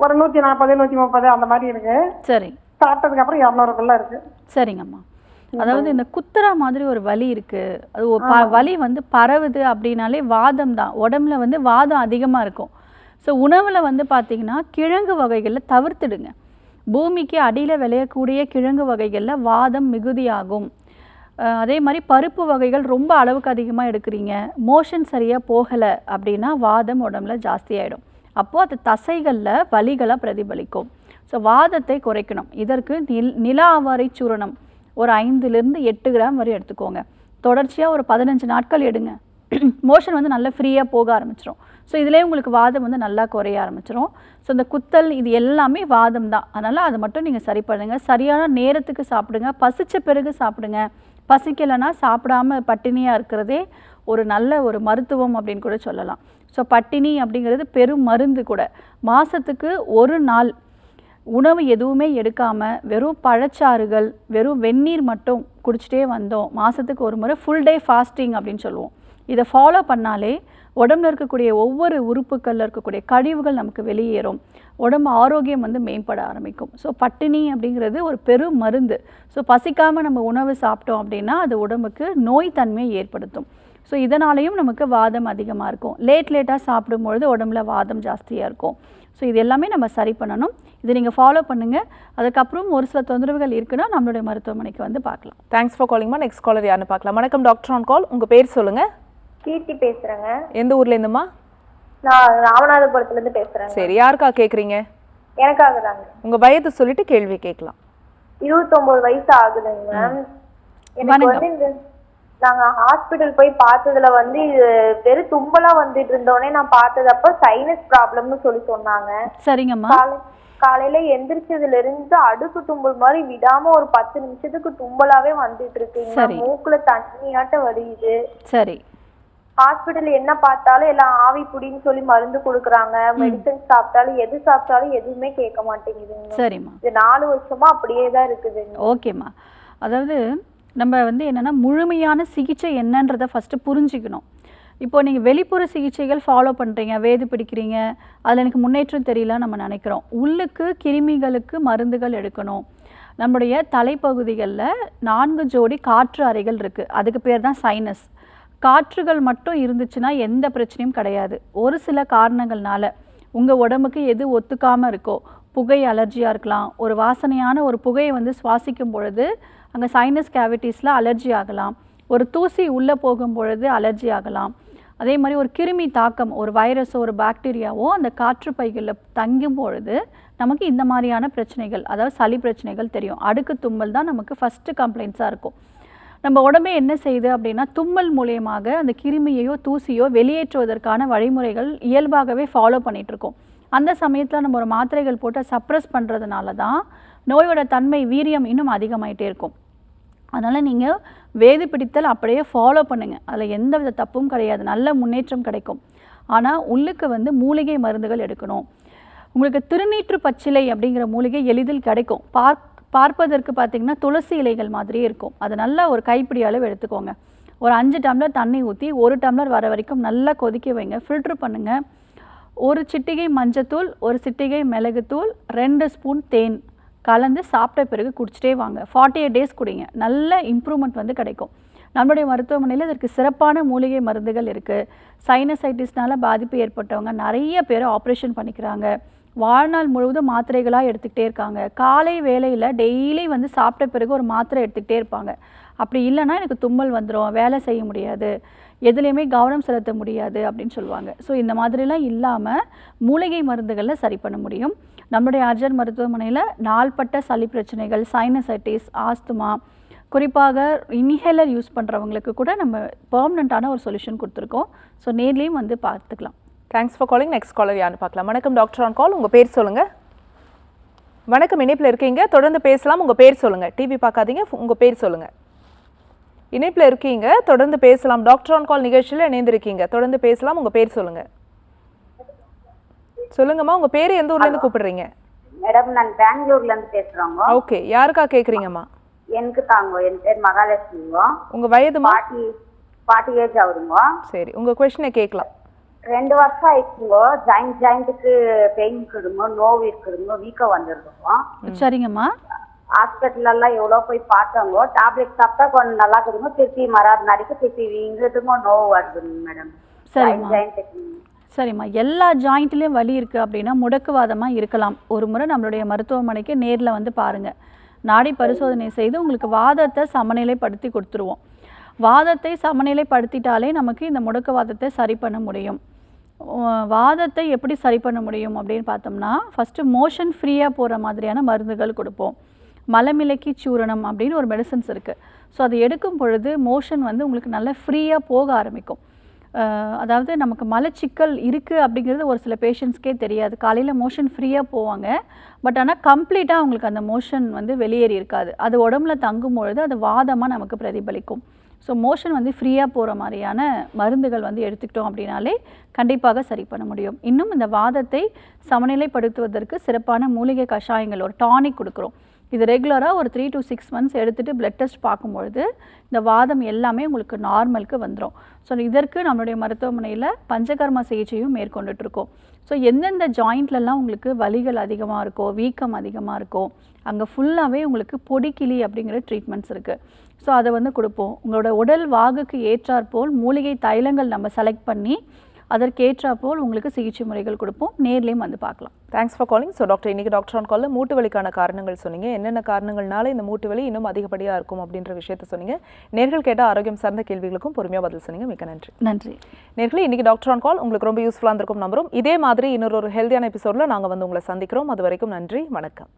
ஒரு 140 130 அந்த மாதிரி இருக்கு. சரி, சாப்பிட்டதுக்கு அப்புறம் 200க்குள்ள இருக்கு. சரிங்கம்மா. அதாவது இந்த குத்துற மாதிரி ஒரு வலி இருக்கு, அது வலி வந்து பரவுது அப்படின்னாலே வாதம் தான். உடம்புல வந்து வாதம் அதிகமாக இருக்கும். ஸோ உணவில் வந்து பார்த்திங்கன்னா கிழங்கு வகைகளில் தவிர்த்துடுங்க. பூமிக்கு அடியில் விளையக்கூடிய கிழங்கு வகைகளில் வாதம் மிகுதியாகும். அதே மாதிரி பருப்பு வகைகள் ரொம்ப அளவுக்கு அதிகமாக எடுக்கிறீங்க, மோஷன் சரியாக போகலை அப்படின்னா வாதம் உடம்புல ஜாஸ்தியாகிடும். அப்போது அது தசைகளில் வலிகளை பிரதிபலிக்கும். ஸோ வாதத்தை குறைக்கணும். இதற்கு நில ஆவாரை சூரணம் ஒரு 5லிருந்து 8 கிராம் வரை எடுத்துக்கோங்க. தொடர்ச்சியாக ஒரு 15 நாட்கள் எடுங்க. மோஷன் வந்து நல்லா ஃப்ரீயாக போக ஆரம்பிச்சிடும். ஸோ இதிலே உங்களுக்கு வாதம் வந்து நல்லா குறைய ஆரம்பிச்சிடும். ஸோ இந்த குத்தல் இது எல்லாமே வாதம் தான். அதனால் அதை மட்டும் நீங்கள் சரி பண்ணுங்கள். சரியான நேரத்துக்கு சாப்பிடுங்க. பசித்த பிறகு சாப்பிடுங்க. பசிக்கலைன்னா சாப்பிடாம பட்டினியாக இருக்கிறதே ஒரு நல்ல ஒரு மருத்துவம் அப்படின்னு கூட சொல்லலாம். ஸோ பட்டினி அப்படிங்கிறது பெரும் மருந்து கூட. மாதத்துக்கு ஒரு நாள் உணவு எதுவுமே எடுக்காமல் வெறும் பழச்சாறுகள், வெறும் வெந்நீர் மட்டும் குடிச்சிட்டே வந்தோம், மாதத்துக்கு ஒரு முறை ஃபுல் டே ஃபாஸ்டிங் அப்படின்னு சொல்லுவோம். இதை ஃபாலோ பண்ணாலே உடம்புல இருக்கக்கூடிய ஒவ்வொரு உறுப்புகளில் இருக்கக்கூடிய கழிவுகள் நமக்கு வெளியேறும். உடம்பு ஆரோக்கியம் வந்து மேம்பட ஆரம்பிக்கும். ஸோ பட்டினி அப்படிங்கிறது ஒரு பெரும் மருந்து. ஸோ பசிக்காமல் நம்ம உணவு சாப்பிட்டோம் அப்படின்னா அது உடம்புக்கு நோய் தன்மையை ஏற்படுத்தும். ஸோ இதனாலேயும் நமக்கு வாதம் அதிகமாக இருக்கும். லேட்டாக சாப்பிடும்பொழுது உடம்புல வாதம் ஜாஸ்தியாக இருக்கும். ஸோ இது எல்லாமே நம்ம சரி பண்ணணும். இதை நீங்கள் ஃபாலோ பண்ணுங்கள். அதுக்கப்புறம் ஒரு சில தொந்தரவுகள் இருக்குன்னா நம்மளுடைய மருத்துவமனைக்கு வந்து பார்க்கலாம். தேங்க்ஸ் ஃபார் காலிங்மா. நெக்ஸ்ட் காலர் யாருன்னு பார்க்கலாம். வணக்கம் டாக்டர் ஆன் கால். உங்கள் பேர் சொல்லுங்கள். கீர்த்தி பேசுறேங்க. எந்த ஊர்லேருந்துமா? நான் ராமநாதபுரத்துல இருந்து பேசுறேன். சரி, யாருக்கா கேட்குறீங்க? எனக்காக தாங்க. உங்கள் வயது சொல்லிட்டு கேள்வி கேட்கலாம். 29 வயசு ஆகுதுங்க மேம். எனக்கு வந்து இந்த நாங்க ஹாஸ்பிட்டல் போய் பார்த்ததுல வந்து வெறும் தும்பலா வந்துட்டு இருந்தோடனே நான் பார்த்ததப்ப சைனஸ் ப்ராப்ளம்னு சொல்லி சொன்னாங்க. சரிங்கம்மா. காலையில எந்திரிச்சதுல இருந்து அடுக்கு தும்பல் மாதிரி விடாம ஒரு 10 நிமிஷத்துக்கு தும்பலாவே வந்துட்டு இருக்குங்க. மூக்குல தண்ணியாட்ட வடியுது. சரி. ஹாஸ்பிட்டல் என்ன பார்த்தாலும் எல்லாம் ஆவி புடின்னு சொல்லி மருந்து கொடுக்குறாங்க. மெடிசன் சாப்பிட்டாலும் எது சாப்பிட்டாலும் எதுவுமே கேட்க மாட்டேங்குதுங்க. சரிம்மா. இது 4 வருஷமா அப்படியே தான் இருக்குதுங்க. ஓகேம்மா. அதாவது நம்ம வந்து என்னென்னா முழுமையான சிகிச்சை என்னன்றதை ஃபஸ்ட்டு புரிஞ்சுக்கணும். இப்போ நீங்கள் வெளிப்புற சிகிச்சைகள் ஃபாலோ பண்ணுறீங்க, வேது பிடிக்கிறீங்க, அதில் எனக்கு முன்னேற்றம் தெரியல நம்ம நினைக்கிறோம். உள்ளுக்கு கிருமிகளுக்கு மருந்துகள் எடுக்கணும். நம்முடைய தலைப்பகுதிகளில் 4 ஜோடி காற்று அறைகள் இருக்குது. அதுக்கு பேர் தான் சைனஸ். காற்றுகள் மட்டும் இருந்துச்சுன்னா எந்த பிரச்சனையும் கிடையாது. ஒரு சில காரணங்கள்னால உங்கள் உடம்புக்கு எது ஒத்துக்காமல் இருக்கோ, புகை அலர்ஜியாக இருக்கலாம், ஒரு வாசனையான ஒரு புகையை வந்து சுவாசிக்கும் பொழுது அங்கே சைனஸ் கேவிட்டிஸில் அலர்ஜி ஆகலாம், ஒரு தூசி உள்ளே போகும் பொழுது அலர்ஜி ஆகலாம், அதே மாதிரி ஒரு கிருமி தாக்கம், ஒரு வைரஸோ ஒரு பாக்டீரியாவோ அந்த காற்று பைகளில் தங்கும் பொழுது நமக்கு இந்த மாதிரியான பிரச்சனைகள், அதாவது சளி பிரச்சனைகள் தெரியும். அடுக்கு தும்மல் தான் நமக்கு ஃபஸ்ட்டு கம்ப்ளைண்ட்ஸாக இருக்கும். நம்ம உடம்பே என்ன செய்யுது அப்படின்னா தும்மல் மூலியமாக அந்த கிருமியையோ தூசியோ வெளியேற்றுவதற்கான வழிமுறைகள் இயல்பாகவே ஃபாலோ பண்ணிகிட்ருக்கோம். அந்த சமயத்தில் நம்ம ஒரு மாத்திரைகள் போட்டு சப்ரஸ் பண்ணுறதுனால தான் நோயோட தன்மை வீரியம் இன்னும் அதிகமாயிட்டே இருக்கும். அதனால் நீங்கள் வேது பிடித்தல் அப்படியே ஃபாலோ பண்ணுங்கள். அதில் எந்த வித தப்பும் கிடையாது, நல்ல முன்னேற்றம் கிடைக்கும். ஆனால் உள்ளுக்கு வந்து மூலிகை மருந்துகள் எடுக்கணும். உங்களுக்கு திருநீற்று பச்சிலை அப்படிங்கிற மூலிகை எளிதில் கிடைக்கும். பார்ப்பதற்கு பார்த்திங்கன்னா துளசி இலைகள் மாதிரியே இருக்கும். அது நல்லா ஒரு கைப்பிடி அளவு எடுத்துக்கோங்க. ஒரு 5 டம்ளர் தண்ணி ஊற்றி 1 டம்ளர் வர வரைக்கும் நல்லா கொதிக்க வைங்க. ஃபில்ட்ரு பண்ணுங்கள். 1 சிட்டிகை மஞ்சத்தூள், 1 சிட்டிகை மிளகுத்தூள், 2 ஸ்பூன் தேன் கலந்து சாப்பிட்ட பிறகு குடிச்சிட்டே வாங்க. 48 டேஸ் குடிங்க. நல்ல இம்ப்ரூவ்மெண்ட் வந்து கிடைக்கும். நம்மளுடைய மருத்துவமனையில் இதற்கு சிறப்பான மூலிகை மருந்துகள் இருக்குது. சைனசைட்டிஸ்னால் பாதிப்பு ஏற்பட்டவங்க நிறைய பேர் ஆப்ரேஷன் பண்ணிக்கிறாங்க. வாழ்நாள் முழுவதும் மாத்திரைகளாக எடுத்துக்கிட்டே இருக்காங்க. காலை வேளையில் டெய்லி வந்து சாப்பிட்ட பிறகு ஒரு மாத்திரை எடுத்துக்கிட்டே இருப்பாங்க. அப்படி இல்லைன்னா எனக்கு தும்மல் வந்துடும், வேலை செய்ய முடியாது, எதுலேயுமே கவனம் செலுத்த முடியாது அப்படின்னு சொல்லுவாங்க. ஸோ இந்த மாதிரிலாம் இல்லாமல் மூலிகை மருந்துகளில் சரி பண்ண முடியும். நம்முடைய அர்ஜர் மருத்துவமனையில் நாள்பட்ட சளி பிரச்சனைகள், சைனசைட்டிஸ், ஆஸ்துமா, குறிப்பாக இன்ஹேலர் யூஸ் பண்ணுறவங்களுக்கு கூட நம்ம பெர்மனண்ட்டான ஒரு சொல்யூஷன் கொடுத்துருக்கோம். ஸோ நேர்லேயும் வந்து பார்த்துக்கலாம். Thanks for calling. Next caller யாருன்னு பார்க்கலாம். வணக்கம் டாக்டர் ஆன் கால். உங்கள் பேர் சொல்லுங்கள். வணக்கம், இணைப்பில் இருக்கீங்க, தொடர்ந்து பேசலாம். உங்கள் பேர் சொல்லுங்கள். டிவி பார்க்காதீங்க, உங்கள் பேர் சொல்லுங்கள். இணைப்பில் இருக்கீங்க, தொடர்ந்து பேசலாம். டாக்டர் ஆன் கால் நிகழ்ச்சியில் இணைந்திருக்கீங்க, தொடர்ந்து பேசலாம். உங்கள் பேர் சொல்லுங்கள். சொல்லுங்கம்மா, உங்கள் பேர் எந்த ஊர்லேருந்து கூப்பிடுறீங்க? மேடம், நான் பெங்களூர்லேருந்து பேசுகிறோங்க. ஓகே, யாருக்கா கேட்குறீங்கம்மா? எனக்கு தாங்க. என் பேர் மகாலட்சுமிங்க. உங்கள் வயதுமா? 40 ஏஜ் ஆகுதுங்க. சரி, உங்கள் கொஸ்டினை கேட்கலாம். 2 வருஷம் ஆயிடுச்சுங்க. ஜாயிண்ட்டுக்கு பெயின் இருக்குதுங்க, நோவு இருக்குதுங்க, வீக்கம் வந்துருக்குங்க. சரிங்கம்மா. ஹாஸ்பிட்டல் எல்லாம் எவ்வளவு போய் பார்த்தோங்க. டேப்லெட் சாப்பிட்டா கொஞ்சம் நல்லா இருக்குதுங்க. திருப்பி மறாத நாளைக்கு திருப்பி வீங்குறதுங்க நோவு வருதுங்க மேடம். சரிம்மா சரிம்மா, எல்லா ஜாயிண்ட்லேயும் வலி இருக்குது அப்படின்னா முடக்குவாதமாக இருக்கலாம். ஒரு முறை நம்மளுடைய மருத்துவமனைக்கு நேரில் வந்து பாருங்கள். நாடி பரிசோதனை செய்து உங்களுக்கு வாதத்தை சமநிலைப்படுத்தி கொடுத்துருவோம். வாதத்தை சமநிலைப்படுத்திட்டாலே நமக்கு இந்த முடக்குவாதத்தை சரி பண்ண முடியும். வாதத்தை எப்படி சரி பண்ண முடியும் அப்படின்னு பார்த்தோம்னா, ஃபஸ்ட்டு மோஷன் ஃப்ரீயாக போகிற மாதிரியான மருந்துகள் கொடுப்போம். மலமிளக்கி சூரணம் அப்படின்னு ஒரு மெடிசன்ஸ் இருக்குது. ஸோ அதை எடுக்கும் பொழுது மோஷன் வந்து உங்களுக்கு நல்லா ஃப்ரீயாக போக ஆரம்பிக்கும். அதாவது நமக்கு மலச்சிக்கல் இருக்குது அப்படிங்கிறது ஒரு சில பேஷண்ட்ஸ்க்கே தெரியாது. காலையில் மோஷன் ஃப்ரீயாக போவாங்க, பட் ஆனால் கம்ப்ளீட்டாக அவங்களுக்கு அந்த மோஷன் வந்து வெளியேறி இருக்காது. அது உடம்புல தங்கும் பொழுது அது வாதமாக நமக்கு பிரதிபலிக்கும். ஸோ மோஷன் வந்து ஃப்ரீயாக போகிற மாதிரியான மருந்துகள் வந்து எடுத்துக்கிட்டோம் அப்படின்னாலே கண்டிப்பாக சரி பண்ண முடியும். இன்னும் இந்த வாதத்தை சமநிலைப்படுத்துவதற்கு சிறப்பான மூலிகை கஷாயங்கள் ஒரு டானிக் கொடுக்குறோம். இது ரெகுலராக ஒரு 3 to 6 months எடுத்துகிட்டு பிளட் டெஸ்ட் பார்க்கும்பொழுது இந்த வாதம் எல்லாமே உங்களுக்கு நார்மலுக்கு வந்துடும். ஸோ இதற்கு நம்மளுடைய மருத்துவமனையில் பஞ்சகர்ம சிகிச்சையும் மேற்கொண்டுட்ருக்கோம். ஸோ எந்தெந்த ஜாயிண்ட்லலாம் உங்களுக்கு வலிகள் அதிகமாக இருக்கோ, வீக்கம் அதிகமாக இருக்கோ, அங்கே ஃபுல்லாகவே உங்களுக்கு பொடிக்கிளி அப்படிங்கிற ட்ரீட்மெண்ட்ஸ் இருக்குது. ஸோ அதை வந்து கொடுப்போம். உங்களோட உடல் வாகுக்கு ஏற்றாற்போல் மூலிகை தைலங்கள் நம்ம செலக்ட் பண்ணி அதற்கேற்றாற்போல் உங்களுக்கு சிகிச்சை முறைகள் கொடுப்போம். நேர்லேயும் வந்து பார்க்கலாம். Thanks for calling. So doctor, இன்றைக்கி டாக்டர் ஆன் காலில் மூட்டு வலிக்கான காரணங்கள் சொன்னீங்க. என்னென்ன காரணங்கள்னால இந்த மூட்டு வலி இன்னும் அதிகப்படியாக இருக்கும் அப்படின்ற விஷயத்த சொன்னீங்க. நேர்கள் கேட்ட ஆரோக்கியம் சார்ந்த கேள்விகளுக்கும் பொறுமையாக பதில் சொன்னீங்க. மிக்க நன்றி. நன்றி நேர்களே, இன்றைக்கி டாக்டர் ஆன் கால் உங்களுக்கு ரொம்ப யூஸ்ஃபுல்லாக இருந்திருக்கும் நம்புறோம். இதே மாதிரி இன்னொரு ஹெல்த்தியான எபிசோடில் நாங்கள் வந்து உங்களை சந்திக்கிறோம். அது வரைக்கும் நன்றி, வணக்கம்.